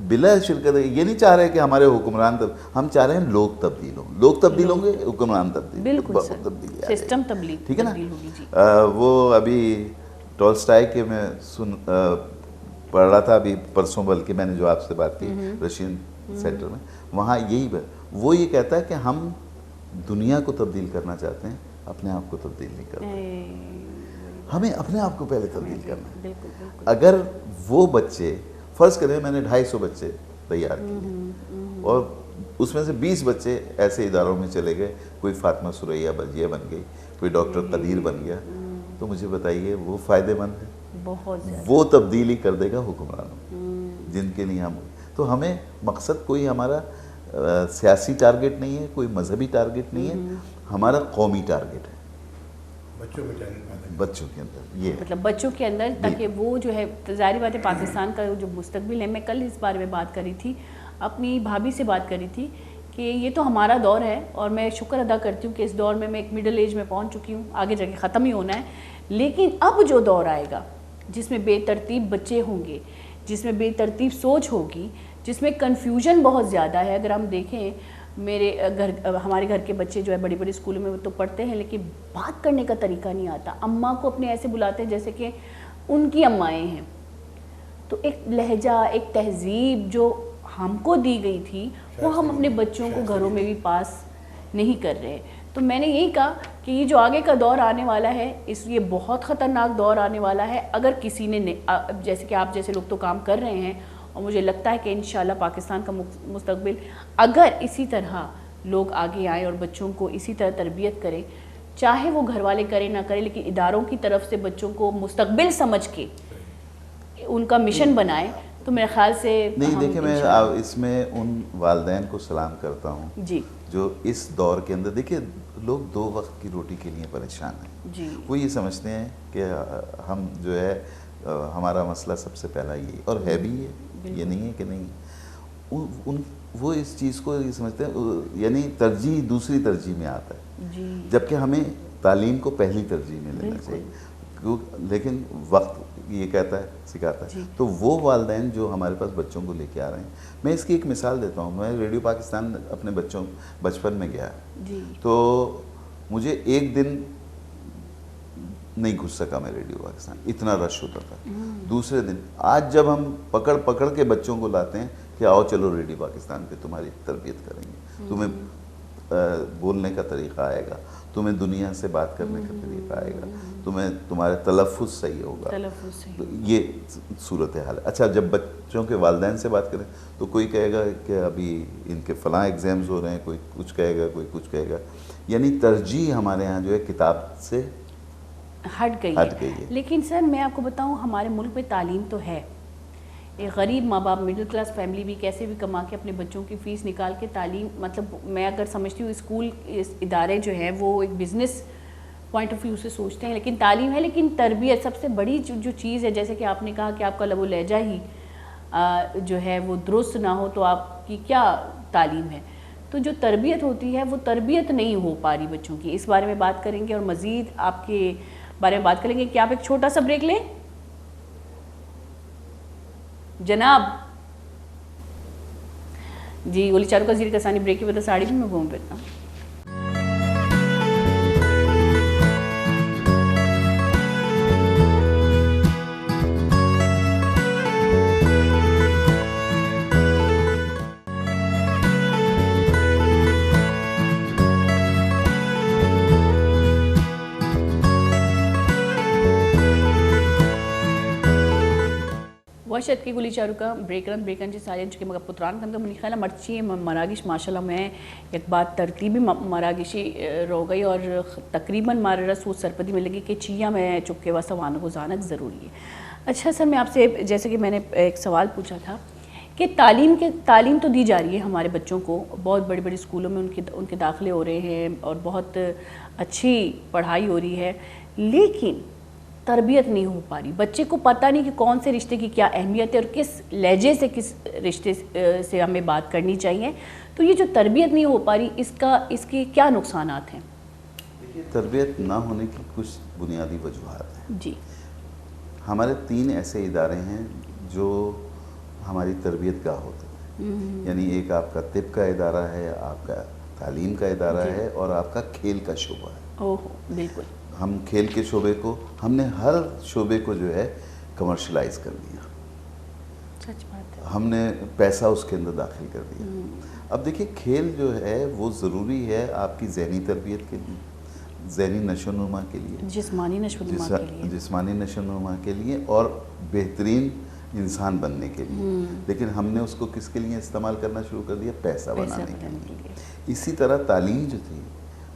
بلا شرکت یہ نہیں چاہ رہے کہ ہمارے حکمران ہم چاہ رہے ہیں لوگ تبدیل ہوں. لوگ تبدیل ہوں گے, حکمران تبدیل, سسٹم تبدیل, ٹھیک ہے نا. وہ ابھی ٹولسٹائے کے میں پڑھ رہا تھا ابھی پرسوں, بلکہ میں نے جو آپ سے بات کی رشین سینٹر میں, وہاں یہی وہ یہ کہتا ہے کہ ہم دنیا کو تبدیل کرنا چاہتے ہیں, اپنے آپ کو تبدیل نہیں کرنا. ہمیں اپنے آپ کو پہلے تبدیل کرنا ہے. اگر وہ بچے فرض کریں میں نے 250 بچے تیار کیے اور اس میں سے 20 بچے ایسے اداروں میں چلے گئے, کوئی فاطمہ سریا بجیہ بن گئی, کوئی ڈاکٹر قدیر بن گیا, تو مجھے بتائیے وہ فائدے مند ہے؟ بہت زیادہ. وہ تبدیلی کر دے گا حکمرانوں جن کے لیے ہم. تو ہمیں مقصد کوئی ہمارا سیاسی ٹارگٹ نہیں ہے, کوئی مذہبی ٹارگٹ نہیں ہے, ہمارا قومی ٹارگٹ ہے بچوں کے اندر. یہ مطلب بچوں کے اندر, تاکہ وہ جو ہے ظاہری بات ہے پاکستان کا جو مستقبل ہے. میں کل اس بارے میں بات کر رہی تھی, اپنی بھابھی سے بات کر رہی تھی کہ یہ تو ہمارا دور ہے اور میں شکر ادا کرتی ہوں کہ اس دور میں ایک مڈل ایج میں پہنچ چکی ہوں, آگے جا کے ختم ہی ہونا ہے. لیکن اب جو دور آئے گا جس میں بے ترتیب بچے ہوں گے, جس میں بے ترتیب سوچ ہوگی, جس میں کنفیوژن بہت زیادہ ہے. اگر ہم دیکھیں ہمارے گھر کے بچے جو ہے بڑی بڑی اسکولوں میں تو پڑھتے ہیں لیکن بات کرنے کا طریقہ نہیں آتا. اماں کو اپنے ایسے بلاتے ہیں جیسے کہ ان کی امائیں ہیں. تو ایک لہجہ, ایک تہذیب جو ہم کو دی گئی تھی وہ ہم اپنے بچوں کو گھروں میں بھی پاس نہیں کر رہے. تو میں نے یہی کہا کہ یہ جو آگے کا دور آنے والا ہے, یہ بہت خطرناک دور آنے والا ہے. اگر کسی نے, جیسے کہ آپ جیسے لوگ تو کام کر رہے ہیں, اور مجھے لگتا ہے کہ انشاءاللہ پاکستان کا مستقبل اگر اسی طرح لوگ آگے آئیں اور بچوں کو اسی طرح تربیت کریں, چاہے وہ گھر والے کریں نہ کریں, لیکن اداروں کی طرف سے بچوں کو مستقبل سمجھ کے ان کا مشن بنائیں, تو میرے خیال سے نہیں. دیکھیں میں اس میں ان والدین کو سلام کرتا ہوں جو اس دور کے اندر دیکھیے لوگ 2 وقت کی روٹی کے لیے پریشان ہیں جی وہ یہ سمجھتے ہیں کہ ہم جو ہے ہمارا مسئلہ سب سے پہلا یہی اور ہے بھی یہ نہیں ہے کہ نہیں وہ اس چیز کو یہ سمجھتے ہیں یعنی ترجیح دوسری ترجیح میں آتا ہے جی جبکہ ہمیں تعلیم کو پہلی ترجیح میں لینا چاہیے لیکن وقت یہ کہتا ہے سکھاتا ہے تو وہ والدین جو ہمارے پاس بچوں کو لے کے آ رہے ہیں میں اس کی ایک مثال دیتا ہوں میں ریڈیو پاکستان اپنے بچپن میں گیا تو مجھے ایک دن نہیں گھس سکا میں ریڈیو پاکستان اتنا رش ہوتا تھا دوسرے دن آج جب ہم پکڑ کے بچوں کو لاتے ہیں کہ آؤ چلو ریڈیو پاکستان پہ تمہاری تربیت کریں گے تمہیں بولنے کا طریقہ آئے گا تمہیں دنیا سے بات کرنے کا طریقہ آئے گا تمہارے تلفظ صحیح ہوگا یہ صورتحال ہے اچھا جب بچوں کے والدین سے بات کریں تو کوئی کہے گا کہ ابھی ان کے فلاں ایگزامز ہو رہے ہیں کوئی کچھ کہے گا کوئی کچھ کہے گا یعنی ترجیح ہمارے ہاں جو ہے کتاب سے ہٹ گئی ہے لیکن سر میں آپ کو بتاؤں ہمارے ملک میں تعلیم تو ہے ایک غریب ماں باپ مڈل کلاس فیملی بھی کیسے بھی کما کے اپنے بچوں کی فیس نکال کے تعلیم مطلب میں اگر سمجھتی ہوں اسکول ادارے جو ہیں وہ ایک بزنس پوائنٹ آف ویو سے سوچتے ہیں لیکن تعلیم ہے لیکن تربیت سب سے بڑی جو چیز ہے جیسے کہ آپ نے کہا کہ آپ کا لب و لہجہ ہی جو ہے وہ درست نہ ہو تو آپ کی کیا تعلیم ہے تو جو تربیت ہوتی ہے وہ تربیت نہیں ہو پا رہی بچوں کی اس بارے میں بات کریں گے اور مزید آپ کے بارے میں بات کریں گے کہ آپ ایک چھوٹا سا بریک لیں جناب جی گولی چاروں کا زیر کسانی بریک کی وجہ ساڑی بھی میں گھوم پھرتا ہوں واشد کی گلی چارو کا بریکن سالین چکے مگر پتران کن کا منی خیال مرچی مراگش ماشاءاللہ میں ایک بات ترتیبی مراگشی رو گئی اور تقریباً مارے رسو سرپدی میں لگی کہ چیا میں چکے واسطہ وانوں کو زانک ضروری ہے اچھا سر میں آپ سے جیسے کہ میں نے ایک سوال پوچھا تھا کہ تعلیم تو دی جا رہی ہے ہمارے بچوں کو بہت بڑی بڑی اسکولوں میں ان کے داخلے ہو رہے ہیں اور بہت اچھی پڑھائی ہو رہی ہے لیکن تربیت نہیں ہو پا رہی بچے کو پتہ نہیں کہ کون سے رشتے کی کیا اہمیت ہے اور کس لہجے سے کس رشتے سے ہمیں بات کرنی چاہیے تو یہ جو تربیت نہیں ہو پا رہی اس کے کیا نقصانات ہیں دیکھیے تربیت نہ ہونے کی کچھ بنیادی وجوہات ہیں جی ہمارے 3 ایسے ادارے ہیں جو ہماری تربیت گاہ ہوتے ہیں یعنی ایک آپ کا طب کا ادارہ ہے آپ کا تعلیم کا ادارہ ہے اور آپ کا کھیل کا شعبہ ہے اوہ بالکل ہم کھیل کے شعبے کو ہم نے ہر شعبے کو جو ہے کمرشلائز کر دیا سچ بات ہے ہم نے پیسہ اس کے اندر داخل کر دیا اب دیکھیے کھیل جو ہے وہ ضروری ہے آپ کی ذہنی تربیت کے لیے ذہنی نشو و نما کے لیے جسمانی نشو و نما کے لیے اور بہترین انسان بننے کے لیے لیکن ہم نے اس کو کس کے لیے استعمال کرنا شروع کر دیا پیسہ بنانے کے لیے اسی طرح تعلیم جو تھی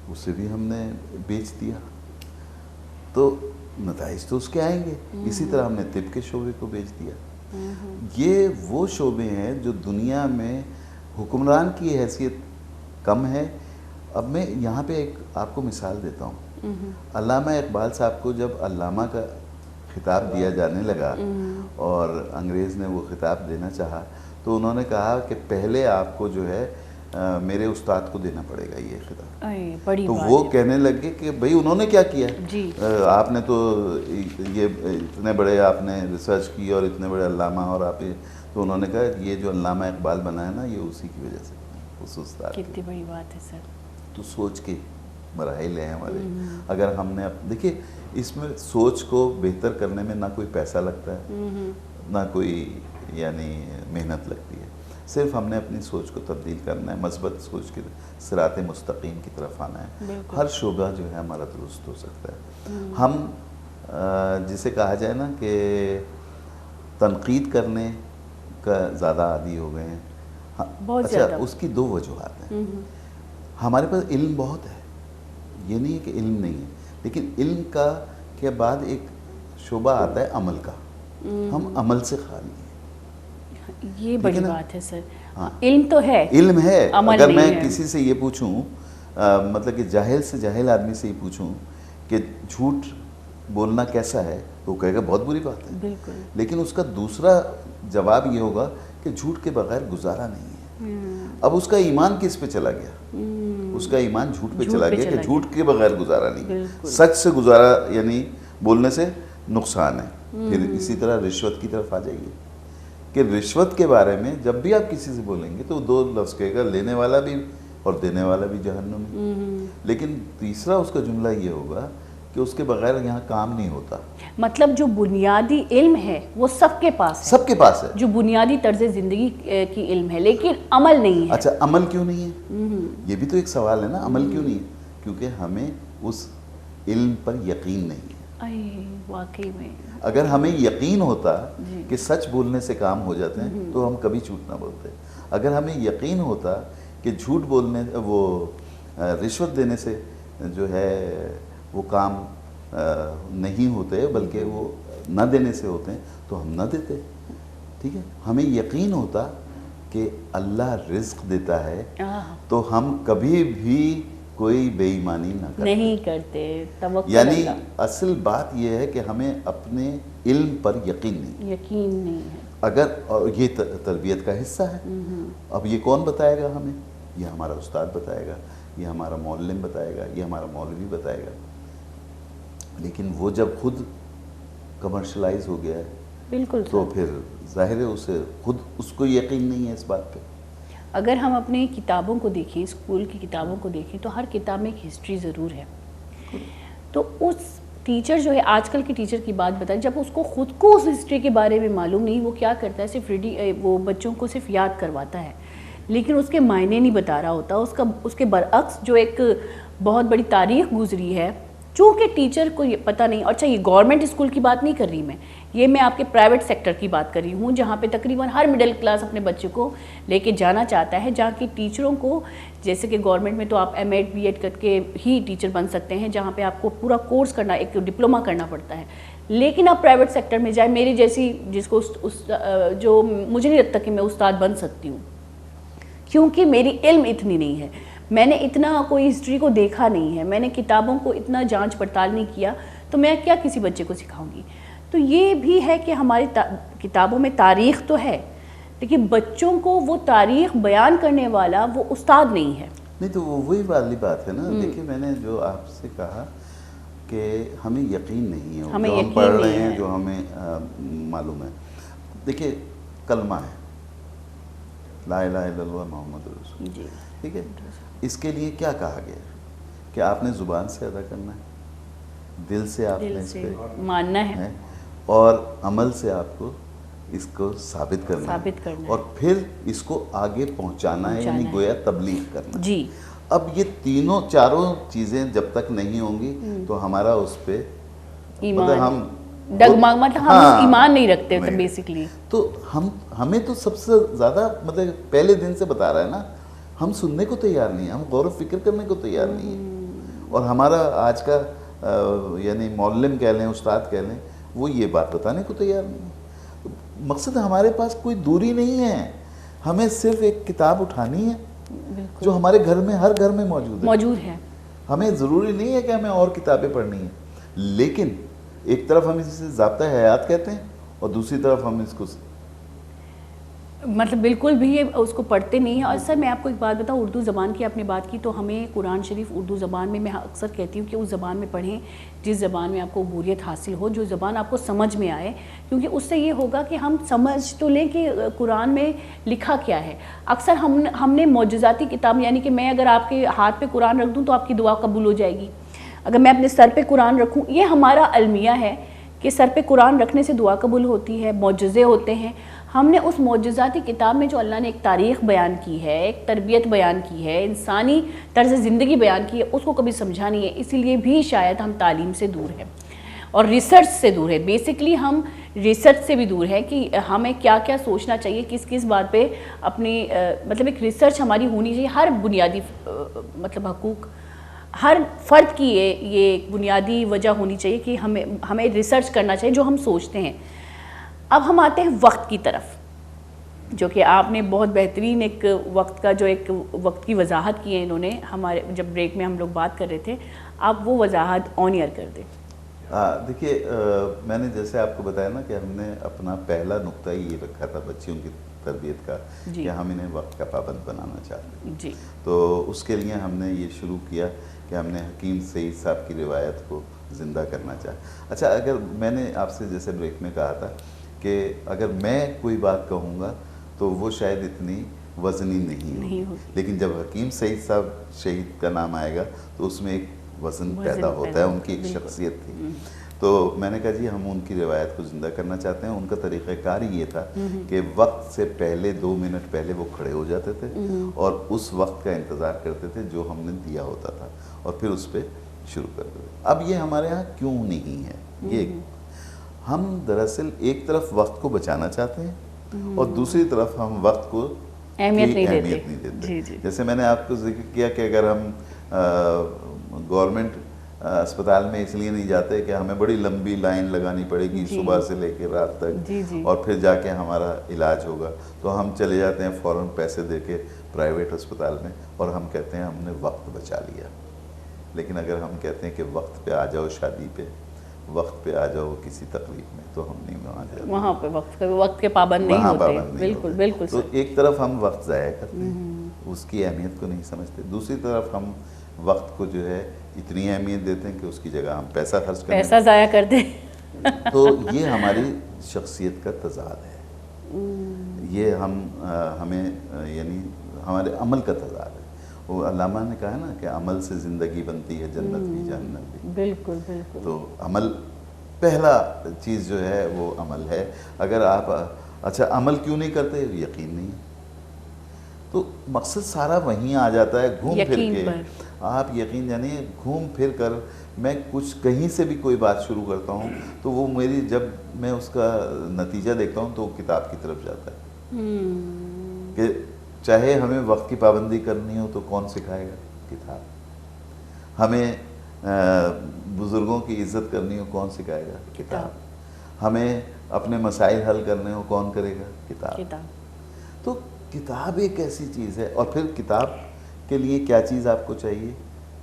اسے بھی ہم نے بیچ دیا تو نتائج تو اس کے آئیں گے اسی طرح ہم نے طب کے شعبے کو بیچ دیا یہ وہ شعبے ہیں جو دنیا میں حکمران کی حیثیت کم ہے اب میں یہاں پہ ایک آپ کو مثال دیتا ہوں علامہ اقبال صاحب کو جب علامہ کا خطاب دیا جانے لگا اور انگریز نے وہ خطاب دینا چاہا تو انہوں نے کہا کہ پہلے آپ کو جو ہے میرے استاد کو دینا پڑے گا یہ خطاب تو وہ کہنے لگے کہ بھئی انہوں نے کیا کیا آپ نے تو یہ اتنے بڑے آپ نے ریسرچ کی اور اتنے بڑے علامہ اور آپ تو انہوں نے کہا یہ جو علامہ اقبال بنا ہے نا یہ اسی کی وجہ سے اس استاد کتنی بڑی بات ہے سر تو سوچ کے مراحل ہیں ہمارے اگر ہم نے دیکھیے اس میں سوچ کو بہتر کرنے میں نہ کوئی پیسہ لگتا ہے نہ کوئی یعنی محنت لگتی ہے صرف ہم نے اپنی سوچ کو تبدیل کرنا ہے مثبت سوچ کے صراط مستقیم کی طرف آنا ہے ہر شعبہ جو ہے ہمارا درست ہو سکتا ہے ہم جسے کہا جائے نا کہ تنقید کرنے کا زیادہ عادی ہو گئے ہیں اچھا اس کی 2 وجوہات ہیں ہمارے پاس علم بہت ہے یہ نہیں ہے کہ علم نہیں ہے لیکن علم کا کے بعد ایک شعبہ آتا ہے عمل کا ہم عمل سے خالی ہیں یہ بڑی بات ہے سر علم تو ہے, علم ہے. عمل اگر نہیں میں ہے. کسی سے یہ پوچھوں, مطلب کہ جاہل سے جاہل آدمی سے یہ پوچھوں کہ جھوٹ بولنا کیسا ہے, تو وہ کہے گا بہت بری بات ہے. بالکل. لیکن اس کا دوسرا جواب یہ ہوگا کہ جھوٹ کے بغیر گزارا نہیں ہے. اب اس کا ایمان کس پہ چلا گیا؟ اس کا ایمان جھوٹ پہ چلا گیا کہ جھوٹ کے بغیر گزارا نہیں. سچ سے گزارا یعنی بولنے سے نقصان ہے. پھر اسی طرح رشوت کی طرف آ جائیے کہ رشوت کے بارے میں جب بھی آپ کسی سے بولیں گے تو دو لفظ کہے گا, لینے والا بھی اور دینے والا بھی جہنم میں. لیکن تیسرا اس کا جملہ یہ ہوگا کہ اس کے بغیر یہاں کام نہیں ہوتا. مطلب جو بنیادی علم ہے وہ سب کے پاس ہے, سب کے پاس ہے, جو بنیادی طرز زندگی کی علم ہے, لیکن عمل نہیں ہے. اچھا عمل کیوں نہیں ہے؟ یہ بھی تو ایک سوال ہے نا, عمل کیوں نہیں ہے؟ کیونکہ ہمیں اس علم پر یقین نہیں ہے. واقعی میں اگر ہمیں یقین ہوتا کہ سچ بولنے سے کام ہو جاتے ہیں تو ہم کبھی جھوٹ نہ بولتے. اگر ہمیں یقین ہوتا کہ جھوٹ بولنے, وہ رشوت دینے سے جو ہے وہ کام نہیں ہوتے بلکہ وہ نہ دینے سے ہوتے ہیں, تو ہم نہ دیتے. ٹھیک ہے, ہمیں یقین ہوتا کہ اللہ رزق دیتا ہے تو ہم کبھی بھی کوئی بے ایمانی نہ کرتے, نہیں کرتے. یعنی اصل بات یہ ہے کہ ہمیں اپنے علم پر یقین نہیں ہے. اگر یہ تربیت کا حصہ ہے. اب یہ کون بتائے گا ہمیں؟ یہ ہمارا استاد بتائے گا, یہ ہمارا معلم بتائے گا, یہ ہمارا مولوی بتائے گا. لیکن وہ جب خود کمرشلائز ہو گیا ہے بالکل تو پھر ظاہر ہے اسے خود اس کو یقین نہیں ہے اس بات پہ. اگر ہم اپنی کتابوں کو دیکھیں, اسکول کی کتابوں کو دیکھیں, تو ہر کتاب میں ایک ہسٹری ضرور ہے. تو اس ٹیچر جو ہے, آج کل کے ٹیچر کی بات بتائیں, جب اس کو خود کو اس ہسٹری کے بارے میں معلوم نہیں, وہ کیا کرتا ہے, صرف وہ بچوں کو صرف یاد کرواتا ہے, لیکن اس کے معنی نہیں بتا رہا ہوتا. اس کے برعکس جو ایک بہت بڑی تاریخ گزری ہے, چونکہ ٹیچر کو یہ پتہ نہیں. اچھا, یہ گورنمنٹ اسکول کی بات نہیں کر رہی میں آپ کے پرائیویٹ سیکٹر کی بات کر رہی ہوں, جہاں پہ تقریباً ہر مڈل کلاس اپنے بچے کو لے کے جانا چاہتا ہے, جہاں کی ٹیچروں کو, جیسے کہ گورنمنٹ میں تو آپ ایم ایڈ بی ایڈ کر کے ہی ٹیچر بن سکتے ہیں, جہاں پہ آپ کو پورا کورس کرنا, ایک ڈپلومہ کرنا پڑتا ہے. لیکن آپ پرائیویٹ سیکٹر میں جائیں, میری جیسی جس کو جو مجھے نہیں لگتا کہ میں استاد بن سکتی ہوں, کیونکہ میری علم اتنی نہیں ہے, میں نے اتنا کوئی ہسٹری کو دیکھا نہیں ہے, میں نے کتابوں کو اتنا جانچ پڑتال نہیں کیا, تو میں کیا کسی بچے کو سکھاؤں گی. تو یہ بھی ہے کہ ہماری کتابوں میں تاریخ تو ہے, لیکن بچوں کو وہ تاریخ بیان کرنے والا وہ استاد نہیں ہے. نہیں تو وہی والی بات ہے نا. دیکھیے میں نے جو آپ سے کہا کہ ہمیں یقین نہیں ہے, جو ہم پڑھ رہے ہیں, جو ہمیں معلوم ہے. دیکھیے کلمہ ہے لا الہ الا اللہ محمد رسول اللہ, ٹھیک ہے, اس کے لیے کیا کہا گیا کہ آپ نے زبان سے ادا کرنا ہے, دل سے آپ نے اس پہ ماننا ہے, اور عمل سے آپ کو اس کو ثابت کرنا ہے, اور پھر اس کو آگے پہنچانا ہے, یعنی گویا تبلیغ کرنا. جی. اب یہ تینوں چاروں چیزیں جب تک نہیں ہوں گی تو ہمارا اس پہ ایمان, ہم ایمان نہیں رکھتے بیسیکلی. تو ہمیں تو سب سے زیادہ مطلب پہلے دن سے بتا رہا ہے نا, ہم سننے کو تیار نہیں ہیں, ہم غور و فکر کرنے کو تیار نہیں ہیں. اور ہمارا آج کا یعنی معلم کہہ لیں, استاد کہہ لیں, وہ یہ بات بتانے کو تیار نہیں ہے. مقصد ہمارے پاس کوئی دوری نہیں ہے, ہمیں صرف ایک کتاب اٹھانی ہے جو ہمارے گھر میں, ہر گھر میں موجود ہے. ہمیں ضروری نہیں ہے کہ ہمیں اور کتابیں پڑھنی ہیں, لیکن ایک طرف ہم اسے ضابطۂ حیات کہتے ہیں اور دوسری طرف ہم اس کو مطلب بالکل بھی اس کو پڑھتے نہیں ہیں. اور سر میں آپ کو ایک بات بتاؤں, اردو زبان کی آپ نے بات کی, تو ہمیں قرآن شریف اردو زبان میں اکثر کہتی ہوں کہ اس زبان میں پڑھیں جس زبان میں آپ کو عبوریت حاصل ہو, جو زبان آپ کو سمجھ میں آئے, کیونکہ اس سے یہ ہوگا کہ ہم سمجھ تو لیں کہ قرآن میں لکھا کیا ہے. اکثر ہم نے معجزاتی کتاب, یعنی کہ میں اگر آپ کے ہاتھ پہ قرآن رکھ دوں تو آپ کی دعا قبول ہو جائے گی, اگر میں اپنے سر پہ قرآن رکھوں, یہ ہمارا المیہ ہے کہ سر پہ قرآن رکھنے سے دعا قبول ہوتی ہے, معجزے ہوتے ہیں. ہم نے اس معجزاتی کتاب میں جو اللہ نے ایک تاریخ بیان کی ہے, ایک تربیت بیان کی ہے, انسانی طرز زندگی بیان کی ہے, اس کو کبھی سمجھا نہیں ہے. اسی لیے بھی شاید ہم تعلیم سے دور ہیں اور ریسرچ سے دور ہے. بیسکلی ہم ریسرچ سے بھی دور ہے کہ ہمیں کیا کیا سوچنا چاہیے, کس کس بات پہ اپنی مطلب ایک ریسرچ ہماری ہونی چاہیے. ہر بنیادی مطلب حقوق, ہر فرد کی یہ ایک بنیادی وجہ ہونی چاہیے کہ ہمیں ریسرچ کرنا چاہیے جو ہم سوچتے ہیں. اب ہم آتے ہیں وقت کی طرف. جو کہ آپ نے بہت بہترین ایک وقت کا جو ایک وقت کی وضاحت کی ہے انہوں نے ہمارے جب بریک میں ہم لوگ بات کر رہے تھے, آپ وہ وضاحت آن ایئر کر دیں. دیکھیے میں نے جیسے آپ کو بتایا نا کہ ہم نے اپنا پہلا نقطہ یہ رکھا تھا بچیوں کی تربیت کا کہ ہم انہیں وقت کا پابند بنانا چاہتے ہیں. تو اس کے لیے ہم نے یہ شروع کیا کہ ہم نے حکیم سعید صاحب کی روایت کو زندہ کرنا چاہا. اچھا, اگر میں نے آپ سے جیسے بریک میں کہا تھا کہ اگر میں کوئی بات کہوں گا تو وہ شاید اتنی وزنی نہیں ہوگی, لیکن جب حکیم سعید صاحب شہید کا نام آئے گا تو اس میں ایک وزن پیدا ہوتا ہے. ان کی ایک شخصیت تھی. تو میں نے کہا جی ہم ان کی روایت کو زندہ کرنا چاہتے ہیں. ان کا طریقہ کار یہ تھا کہ وقت سے پہلے 2 منٹ پہلے وہ کھڑے ہو جاتے تھے اور اس وقت کا انتظار کرتے تھے جو ہم نے دیا ہوتا تھا اور پھر اس پہ شروع کرتے تھے. اب یہ ہمارے ہاں کیوں نہیں ہے؟ یہ ہم دراصل ایک طرف وقت کو بچانا چاہتے ہیں اور دوسری طرف ہم وقت کو اہمیت نہیں دیتے. جیسے میں نے آپ کو ذکر کیا کہ اگر ہم گورنمنٹ اسپتال میں اس لیے نہیں جاتے کہ ہمیں بڑی لمبی لائن لگانی پڑے گی صبح سے لے کے رات تک اور پھر جا کے ہمارا علاج ہوگا, تو ہم چلے جاتے ہیں فوراً پیسے دے کے پرائیویٹ اسپتال میں اور ہم کہتے ہیں ہم نے وقت بچا لیا. لیکن اگر ہم کہتے ہیں کہ وقت پہ آ جاؤ شادی پہ, وقت پہ آ جاؤ کسی تقریب میں, تو ہم نہیں وہاں جاتے, وہاں پہ وقت کے پابند نہیں ہوتے. بالکل. تو ایک طرف ہم وقت ضائع کرتے ہیں, اس کی اہمیت کو نہیں سمجھتے. دوسری طرف ہم وقت کو جو ہے اتنی اہمیت دیتے ہیں کہ اس کی جگہ ہم پیسہ خرچ کرتے ہیں, پیسہ ضائع کر دیں. تو یہ ہماری شخصیت کا تضاد ہے. یہ ہمیں یعنی ہمارے عمل کا تضاد ہے. وہ علامہ نے کہا ہے نا کہ عمل سے زندگی بنتی ہے, جنت بھی جہنم بھی. بالکل بالکل. تو عمل پہلا چیز جو ہے وہ عمل ہے. اگر آپ اچھا عمل کیوں نہیں کرتے؟ یقین نہیں. تو مقصد سارا وہیں آ جاتا ہے گھوم پھر کے. آپ یقین جانیے گھوم پھر کر میں کچھ کہیں سے بھی کوئی بات شروع کرتا ہوں تو وہ میری جب میں اس کا نتیجہ دیکھتا ہوں تو وہ کتاب کی طرف جاتا ہے. کہ چاہے ہمیں وقت کی پابندی کرنی ہو تو کون سکھائے گا؟ کتاب. ہمیں بزرگوں کی عزت کرنی ہو کون سکھائے گا؟ کتاب. ہمیں اپنے مسائل حل کرنے ہو کون کرے گا؟ کتاب. تو کتاب ایک ایسی چیز ہے. اور پھر کتاب کے لیے کیا چیز آپ کو چاہیے؟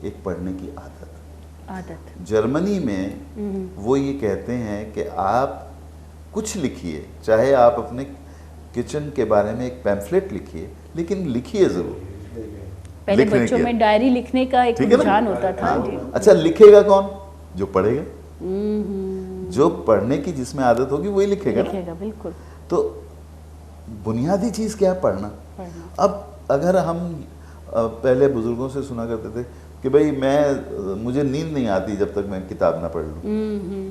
ایک پڑھنے کی عادت. جرمنی میں وہ یہ کہتے ہیں کہ آپ کچھ لکھیے, چاہے آپ اپنے کچن کے بارے میں ایک پیمفلیٹ لکھیے, لیکن لکھیے ضرور. پہلے بچوں میں ڈائری لکھنے کا ایک رجحان ہوتا تھا. اچھا لکھے گا کون؟ جو پڑھے گا. جو پڑھنے کی جس میں عادت ہوگی وہی لکھے گا. بالکل. تو بنیادی چیز کیا ہے؟ پڑھنا. اب اگر ہم پہلے بزرگوں سے سنا کرتے تھے کہ بھئی مجھے نیند نہیں آتی جب تک میں کتاب نہ پڑھ لوں,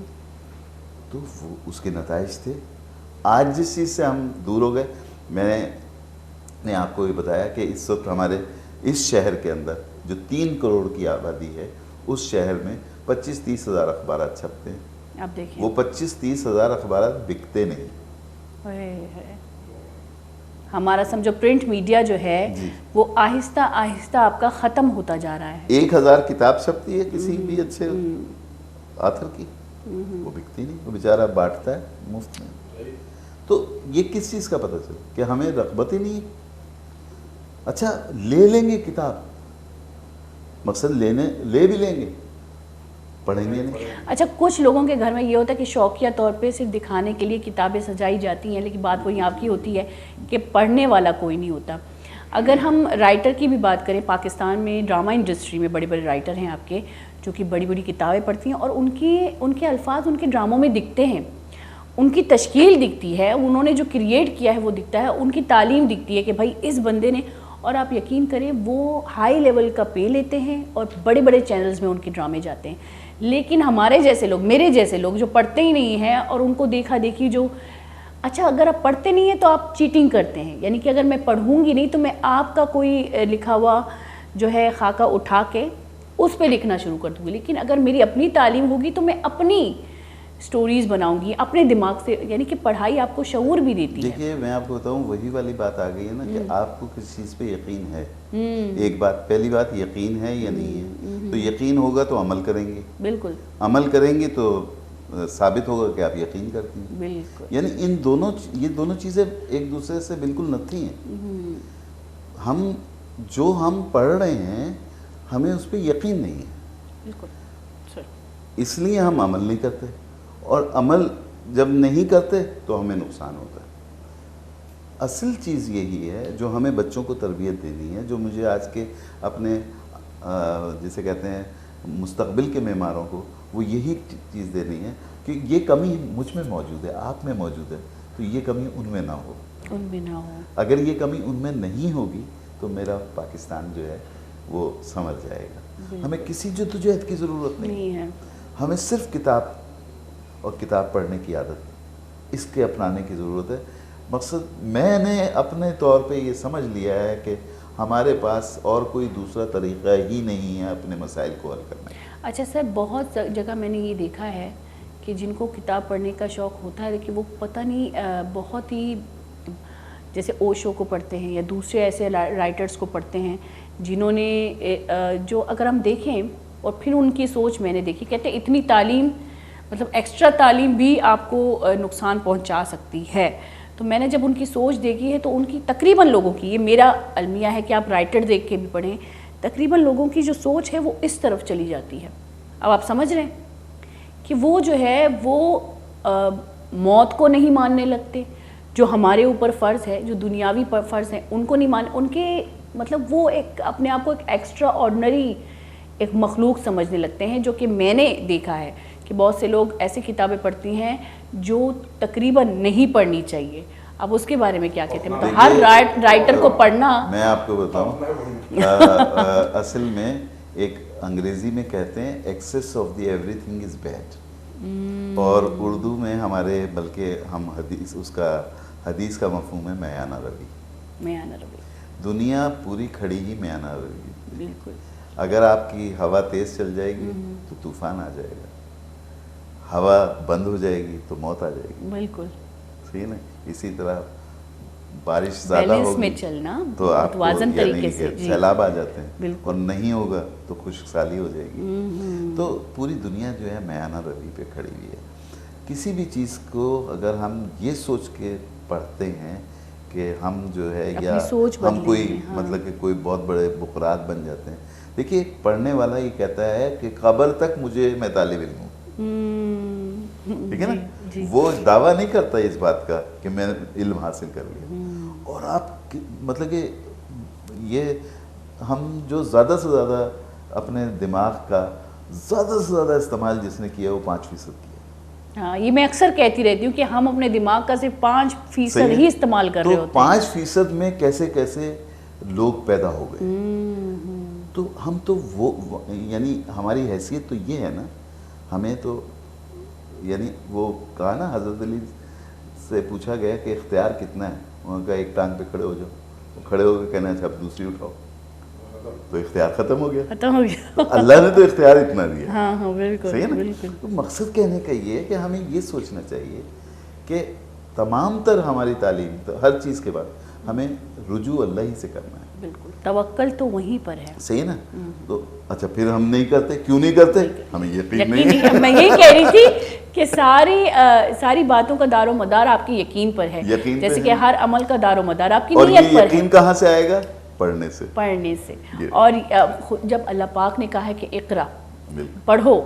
تو وہ اس کے نتائج تھے. آج جس چیز سے ہم دور ہو گئے, میں نے آپ کو یہ بتایا کہ اس وقت ہمارے اس شہر کے اندر جو 3 کروڑ کی آبادی ہے, اس شہر میں 25-30 ہزار اخبارات چھپتے ہیں. آپ دیکھیں وہ 25-30 ہزار اخبارات بکتے نہیں. ہمارا سمجھو پرنٹ میڈیا جو ہے وہ آہستہ آہستہ آپ کا ختم ہوتا جا رہا ہے. 1000 کتاب چھپتی ہے کسی بھی اچھے آتھر کی, وہ بکتی نہیں, وہ بیچارہ بانٹتا ہے مفت میں. تو یہ کس چیز کا پتہ چلا کہ ہمیں رغبت ہی نہیں ہے. اچھا لے لیں گے کتاب, مقصد لے بھی لیں گے, پڑھیں گے نہیں. اچھا کچھ لوگوں کے گھر میں یہ ہوتا ہے کہ شوقیہ طور پہ صرف دکھانے کے لیے کتابیں سجائی جاتی ہیں, لیکن بات وہی آپ کی ہوتی ہے کہ پڑھنے والا کوئی نہیں ہوتا. اگر ہم رائٹر کی بھی بات کریں, پاکستان میں ڈرامہ انڈسٹری میں بڑے بڑے رائٹر ہیں آپ کے جو کہ بڑی بڑی کتابیں پڑھتی ہیں اور ان کے الفاظ ان کے ڈراموں میں دکھتے ہیں, ان کی تشکیل دکھتی ہے, انہوں نے جو کریٹ کیا ہے وہ دکھتا ہے, ان کی تعلیم دکھتی ہے کہ بھائی اس بندے نے, اور آپ یقین کریں وہ ہائی لیول کا پے لیتے ہیں اور بڑے بڑے چینلز میں ان کے ڈرامے جاتے ہیں. لیکن ہمارے جیسے لوگ, میرے جیسے لوگ جو پڑھتے ہی نہیں ہیں اور ان کو دیکھا دیکھی جو, اچھا اگر آپ پڑھتے نہیں ہیں تو آپ چیٹنگ کرتے ہیں, یعنی کہ اگر میں پڑھوں گی نہیں تو میں آپ کا کوئی لکھا ہوا جو ہے خاکہ اٹھا کے اس پہ لکھنا شروع کر دوں گی. لیکن اگر میری اپنی تعلیم ہوگی تو میں اپنی سٹوریز بناؤں گی اپنے دماغ سے, یعنی کہ پڑھائی آپ کو شعور بھی دیتی ہے. دیکھیے میں آپ کو بتاؤں وہی والی بات آ گئی ہے نا کہ آپ کو کس چیز پہ یقین ہے. ایک بات, پہلی بات یقین ہے یا نہیں ہے, تو یقین ہوگا تو عمل کریں گے. بالکل. عمل کریں گے تو ثابت ہوگا کہ آپ یقین کرتی ہیں. بالکل. یعنی یہ دونوں چیزیں ایک دوسرے سے بالکل نتھی ہیں. ہم پڑھ رہے ہیں ہمیں اس پہ یقین نہیں ہے, بالکل, اس لیے ہم عمل نہیں کرتے, اور عمل جب نہیں کرتے تو ہمیں نقصان ہوتا ہے. اصل چیز یہی ہے جو ہمیں بچوں کو تربیت دینی ہے, جو مجھے آج کے اپنے جسے کہتے ہیں مستقبل کے معماروں کو وہ یہی چیز دینی ہے کہ یہ کمی مجھ میں موجود ہے, آپ میں موجود ہے, تو یہ کمی ان میں نہ ہو. اگر یہ کمی ان میں نہیں ہوگی تو میرا پاکستان جو ہے وہ سمجھ جائے گا. ہمیں کسی جدوجہد کی ضرورت نہیں ہے, ہمیں صرف کتاب اور کتاب پڑھنے کی عادت اس کے اپنانے کی ضرورت ہے. مقصد میں نے اپنے طور پہ یہ سمجھ لیا ہے کہ ہمارے پاس اور کوئی دوسرا طریقہ ہی نہیں ہے اپنے مسائل کو حل کرنے کا. اچھا سر, بہت جگہ میں نے یہ دیکھا ہے کہ جن کو کتاب پڑھنے کا شوق ہوتا ہے لیکن وہ پتہ نہیں بہت ہی جیسے اوشو کو پڑھتے ہیں یا دوسرے ایسے رائٹرز کو پڑھتے ہیں جنہوں نے جو اگر ہم دیکھیں اور پھر ان کی سوچ میں نے دیکھی, کہتے ہیں اتنی تعلیم مطلب ایکسٹرا تعلیم بھی آپ کو نقصان پہنچا سکتی ہے. تو میں نے جب ان کی سوچ دیکھی ہے تو ان کی تقریباً لوگوں کی, یہ میرا المیہ ہے کہ آپ رائٹر دیکھ کے بھی پڑھیں, تقریباً لوگوں کی جو سوچ ہے وہ اس طرف چلی جاتی ہے. اب آپ سمجھ رہے ہیں کہ وہ جو ہے وہ موت کو نہیں ماننے لگتے, جو ہمارے اوپر فرض ہے, جو دنیاوی فرض ہیں ان کو نہیں مان, ان کے مطلب وہ ایک اپنے آپ کو ایک ایکسٹرا آرڈنری ایک مخلوق سمجھنے لگتے ہیں, جو کہ میں نے دیکھا ہے کہ بہت سے لوگ ایسی کتابیں پڑھتی ہیں جو تقریباً نہیں پڑھنی چاہیے. اب اس کے بارے میں کیا کہتے ہیں, مطلب ہر رائٹر کو پڑھنا. میں آپ کو بتاؤں اصل میں ایک انگریزی میں کہتے ہیں access of the every thing is bad, اور اردو میں ہمارے بلکہ ہم حدیث کا مفہوم ہے میانہ روی. دنیا پوری کھڑی ہی میانہ روی. بالکل. اگر آپ کی ہوا تیز چل جائے گی تو طوفان آ جائے گا, ہوا بند ہو جائے گی تو موت آ جائے گی. بالکل صحیح نا. اسی طرح بارش زیادہ ہوگی تو آپ کو یعنی سیلاب آ جاتے ہیں, اور نہیں ہوگا تو خشک سالی ہو جائے گی. تو پوری دنیا جو ہے میانہ روی پہ کھڑی ہوئی ہے. کسی بھی چیز کو اگر ہم یہ سوچ کے پڑھتے ہیں کہ ہم جو ہے یا ہم کوئی مطلب کہ کوئی بہت بڑے بقرات بن جاتے ہیں. دیکھیے پڑھنے والا یہ کہتا ہے کہ قبر تک میں طالب علم ہوں, ٹھیک ہے نا. وہ دعویٰ نہیں کرتا اس بات کا کہ میں علم حاصل کر لیا. اور آپ مطلب کہ یہ ہم جو زیادہ سے زیادہ اپنے دماغ کا زیادہ سے زیادہ استعمال جس نے کیا وہ 5% کیا. ہاں, یہ میں اکثر کہتی رہتی ہوں کہ ہم اپنے دماغ کا صرف 5% ہی استعمال کر رہے ہوتے ہیں. تو 5% میں کیسے کیسے لوگ پیدا ہو گئے. تو ہم تو وہ یعنی ہماری حیثیت تو یہ ہے نا, ہمیں تو یعنی وہ کہا نا حضرت علی سے پوچھا گیا کہ اختیار کتنا ہے, انہوں نے کہا ایک ٹانگ پہ کھڑے ہو جاؤ. وہ کھڑے ہو کے کہنا اچھا اب دوسری اٹھاؤ, تو اختیار ختم ہو گیا. اللہ نے تو اختیار اتنا دیا. ہاں بالکل. صحیح ہے نا. تو مقصد کہنے کا یہ ہے کہ ہمیں یہ سوچنا چاہیے کہ تمام تر ہماری تعلیم ہر چیز کے بعد ہمیں رجوع اللہ ہی سے کرنا ہے. بالکل, توکل تو وہیں پر ہے. صحیح نا. تو اچھا پھر ہم نہیں کرتے, کیوں نہیں کرتے, ہمیں یقین نہیں ہے. میں یہی کہہ رہی تھی کہ ساری باتوں کا دار و مدار آپ کی یقین پر ہے, جیسے کہ ہر عمل کا دار و مدار آپ کی نیت پر ہے. یقین کہاں سے آئے گا؟ پڑھنے سے. اور جب اللہ پاک نے کہا ہے کہ اقرا, پڑھو,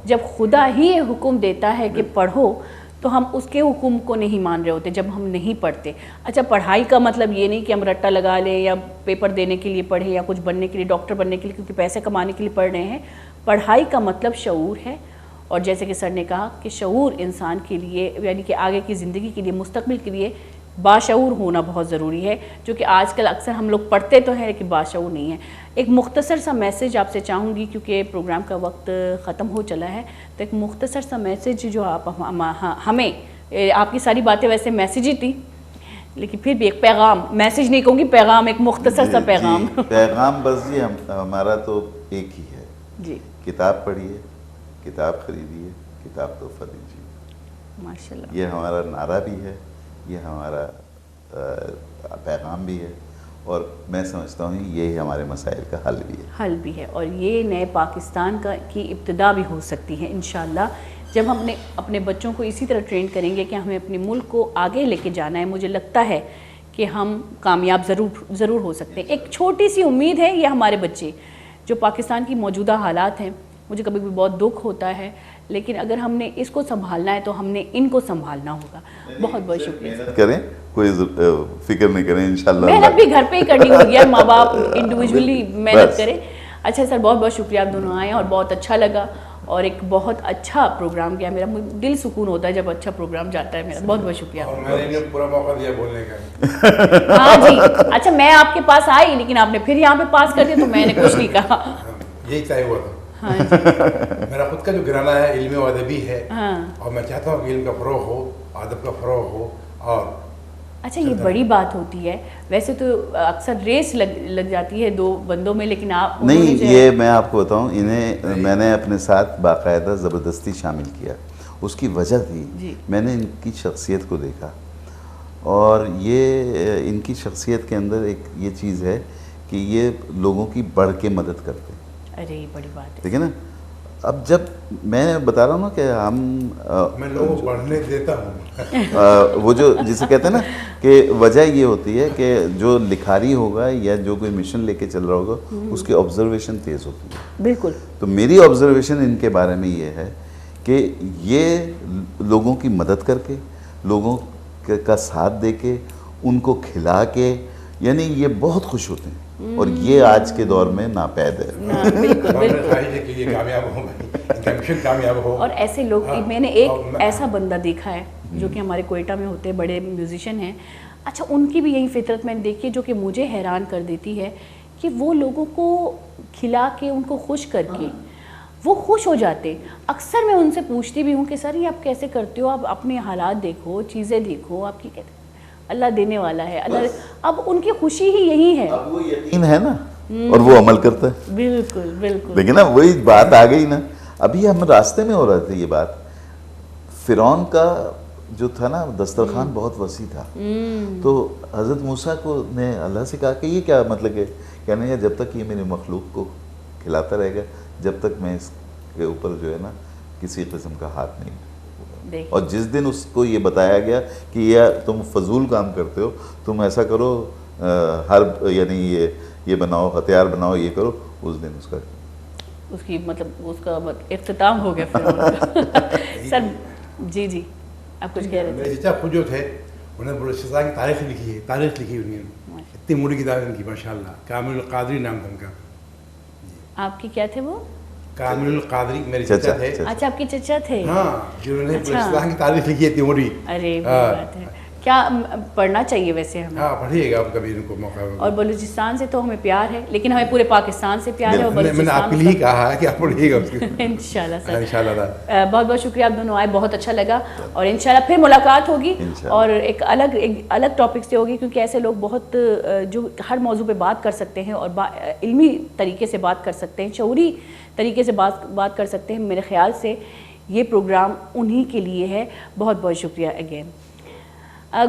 جب خدا ہی یہ حکم دیتا ہے کہ پڑھو تو ہم اس کے حکم کو نہیں مان رہے ہوتے جب ہم نہیں پڑھتے. اچھا, پڑھائی کا مطلب یہ نہیں کہ ہم رٹا لگا لیں یا پیپر دینے کے لیے پڑھیں یا کچھ بننے کے لیے, ڈاکٹر بننے کے لیے کیونکہ پیسے کمانے کے لیے پڑھ رہے ہیں. پڑھائی کا مطلب شعور ہے, اور جیسے کہ سر نے کہا کہ شعور انسان کے لیے یعنی کہ آگے کی زندگی کے لیے, مستقبل کے لیے باشعور ہونا بہت ضروری ہے, جو کہ آج کل اکثر ہم لوگ پڑھتے تو ہیں لیکن باشعور نہیں ہے. ایک مختصر سا میسیج آپ سے چاہوں گی کیونکہ پروگرام کا وقت ختم ہو چلا ہے, تو ایک مختصر سا میسیج جو آپ ہمیں, آپ کی ساری باتیں ویسے میسیج ہی تھی لیکن پھر بھی ایک پیغام, میسیج نہیں کہوں گی, پیغام, ایک مختصر سا پیغام. پیغام بس جی ہمارا تو ایک ہی ہے جی, کتاب پڑھیے, کتاب خریدیے, کتاب تحفہ دیجیے. ماشاءاللہ. یہ ہمارا نعرہ بھی ہے, یہ ہمارا پیغام بھی ہے, اور میں سمجھتا ہوں یہ ہمارے مسائل کا حل بھی ہے. اور یہ نئے پاکستان کی ابتدا بھی ہو سکتی ہے انشاءاللہ. جب ہم نے اپنے بچوں کو اسی طرح ٹرین کریں گے کہ ہمیں اپنے ملک کو آگے لے کے جانا ہے، مجھے لگتا ہے کہ ہم کامیاب ضرور ہو سکتے ہیں۔ ایک چھوٹی سی امید ہے، یہ ہمارے بچے جو پاکستان کی موجودہ حالات ہیں، مجھے کبھی بھی بہت دکھ ہوتا ہے، لیکن اگر ہم نے اس کو سنبھالنا ہے تو ہم نے ان کو سنبھالنا ہوگا۔ بہت بہت شکریہ۔ محنت کریں، کوئی فکر نہیں کریں، انشاءاللہ محنت بھی گھر پہ ہی کرنی ہوگی یار، ماں باپ انڈیویجولی محنت کریں۔ اچھا سر، بہت بہت شکریہ، آپ دونوں آئے اور بہت اچھا لگا اور ایک بہت اچھا پروگرام کیا، میرا دل سکون ہوتا ہے جب اچھا پروگرام جاتا ہے میرا۔ بہت بہت شکریہ۔ اور میں نے انہیں پورا موقع دیا بولنے کا۔ ہاں جی، اچھا میں آپ کے پاس آئی لیکن آپ نے پھر یہاں پہ پاس کر دیا تو میں نے کچھ نہیں کہا۔ یہی طے ہوا تھا۔ ہاں جی، میرا خود کا جو گھرانہ ہے علمی و ادبی ہے، ہاں۔ اور میں چاہتا ہوں کہ علم کا فروغ ہو، ادب کا فروغ ہو۔ اور اچھا یہ بڑی بات ہوتی ہے، ویسے تو اکثر ریس لگ جاتی ہے دو بندوں میں، لیکن آپ نہیں، یہ میں آپ کو بتاؤں، انہیں میں نے اپنے ساتھ باقاعدہ زبردستی شامل کیا۔ اس کی وجہ تھی میں نے ان کی شخصیت کو دیکھا، اور یہ ان کی شخصیت کے اندر ایک یہ چیز ہے کہ یہ لوگوں کی بڑھ کے مدد کرتے ہیں۔ ارے بڑی بات ہے، ٹھیک ہے نا؟ اب جب میں بتا رہا ہوں نا کہ ہم میں لوگوں کو پڑھنے دیتا ہوں، وہ جو جسے کہتے ہیں نا کہ وجہ یہ ہوتی ہے کہ جو لکھاری ہوگا یا جو کوئی مشن لے کے چل رہا ہوگا اس کی آبزرویشن تیز ہوتی ہے۔ بالکل۔ تو میری آبزرویشن ان کے بارے میں یہ ہے کہ یہ لوگوں کی مدد کر کے، لوگوں کا ساتھ دے کے، ان کو کھلا کے، یعنی یہ بہت خوش ہوتے ہیں، اور یہ آج کے دور میں ناپید ہے۔ بالکل بالکل۔ خواہش ہے کہ یہ کامیاب ہو، ان کا مشن کامیاب ہو۔ اور ایسے لوگ، میں نے ایک ایسا بندہ دیکھا ہے جو کہ ہمارے کوئٹہ میں ہوتے ہیں، بڑے میوزیشین ہیں، اچھا ان کی بھی یہی فطرت میں نے دیکھی ہے جو کہ مجھے حیران کر دیتی ہے کہ وہ لوگوں کو کھلا کے، ان کو خوش کر کے وہ خوش ہو جاتے۔ اکثر میں ان سے پوچھتی بھی ہوں کہ سر یہ آپ کیسے کرتے ہو، آپ اپنے حالات دیکھو، چیزیں دیکھو، آپ کی کہتے اللہ دینے والا ہے، اللہ، اب ان کی خوشی ہی یہی ہے۔ اب وہ یقین ہے نا، اور وہ عمل کرتا ہے۔ بالکل بالکل۔ لیکن نا وہی بات آ گئی نا، ابھی ہم راستے میں ہو رہے تھے یہ بات، فرعون کا جو تھا نا دسترخوان بہت وسیع تھا، تو حضرت موسیٰ کو نے اللہ سے کہا کہ یہ کیا مطلب ہے، کہنے لگا جب تک یہ میری مخلوق کو کھلاتا رہے گا، جب تک میں اس کے اوپر جو ہے نا کسی قسم کا ہاتھ نہیں۔ اور جس دن اس کو یہ بتایا گیا کہ یہ تم فضول کام کرتے ہو، تم ایسا کرو، یعنی یہ بناؤ، ہتھیار بناؤ، یہ کرو، اس دن اس کی مطلب اس کا اختتام ہو گیا فرعون کا۔ سر جی آپ کچھ کہہ رہے تھے؟ میرے چچا خود جو تھے انہوں نے بلوچستان کی تاریخ لکھی ہے، تاریخ لکھی انہوں نے، اتنی موٹی کتاب ان کی ماشاء اللہ، کامل القادری نام تھا ان کا۔ آپ کی کیا تھے وہ؟ کامل القادری میرے چچا تھے۔ اچھا آپ کے چچا تھے؟ ہاں، جنہوں نے بلوچستان کی تاریخ لکھی ہے اتنی موٹی۔ ارے بات ہے، کیا پڑھنا چاہیے ویسے ہمیں؟ ہاں پڑھیے گا آپ کبھی ان کو موقع ہو۔ اور بلوچستان سے تو ہمیں پیار ہے، لیکن ہمیں پورے پاکستان سے پیار ہے، اور میں نے آپ کے لیے کہا ہے کہ آپ پڑھیے گا اس کی۔ انشاءاللہ سر، انشاءاللہ۔ بہت بہت شکریہ، آپ دونوں آئے، بہت اچھا لگا، اور انشاءاللہ پھر ملاقات ہوگی، اور ایک الگ ٹاپک سے ہوگی، کیونکہ ایسے لوگ بہت جو ہر موضوع پہ بات کر سکتے ہیں اور علمی طریقے سے بات کر سکتے ہیں، شعوری طریقے سے بات کر سکتے ہیں، میرے خیال سے یہ پروگرام انہی کے لیے ہے۔ بہت بہت شکریہ اگین۔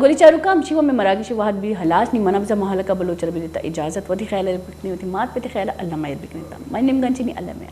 گولی چاروکا ہم شیوہ میں مراگی شواہد بھی حلاس نہیں منافظہ محلقہ بلوچر بھی دیتا اجازت ودی خیال ربکنی ہوتی مات پہ خیال اللہ مائر بکنیتا میں نمگنچی نہیں اللہ میں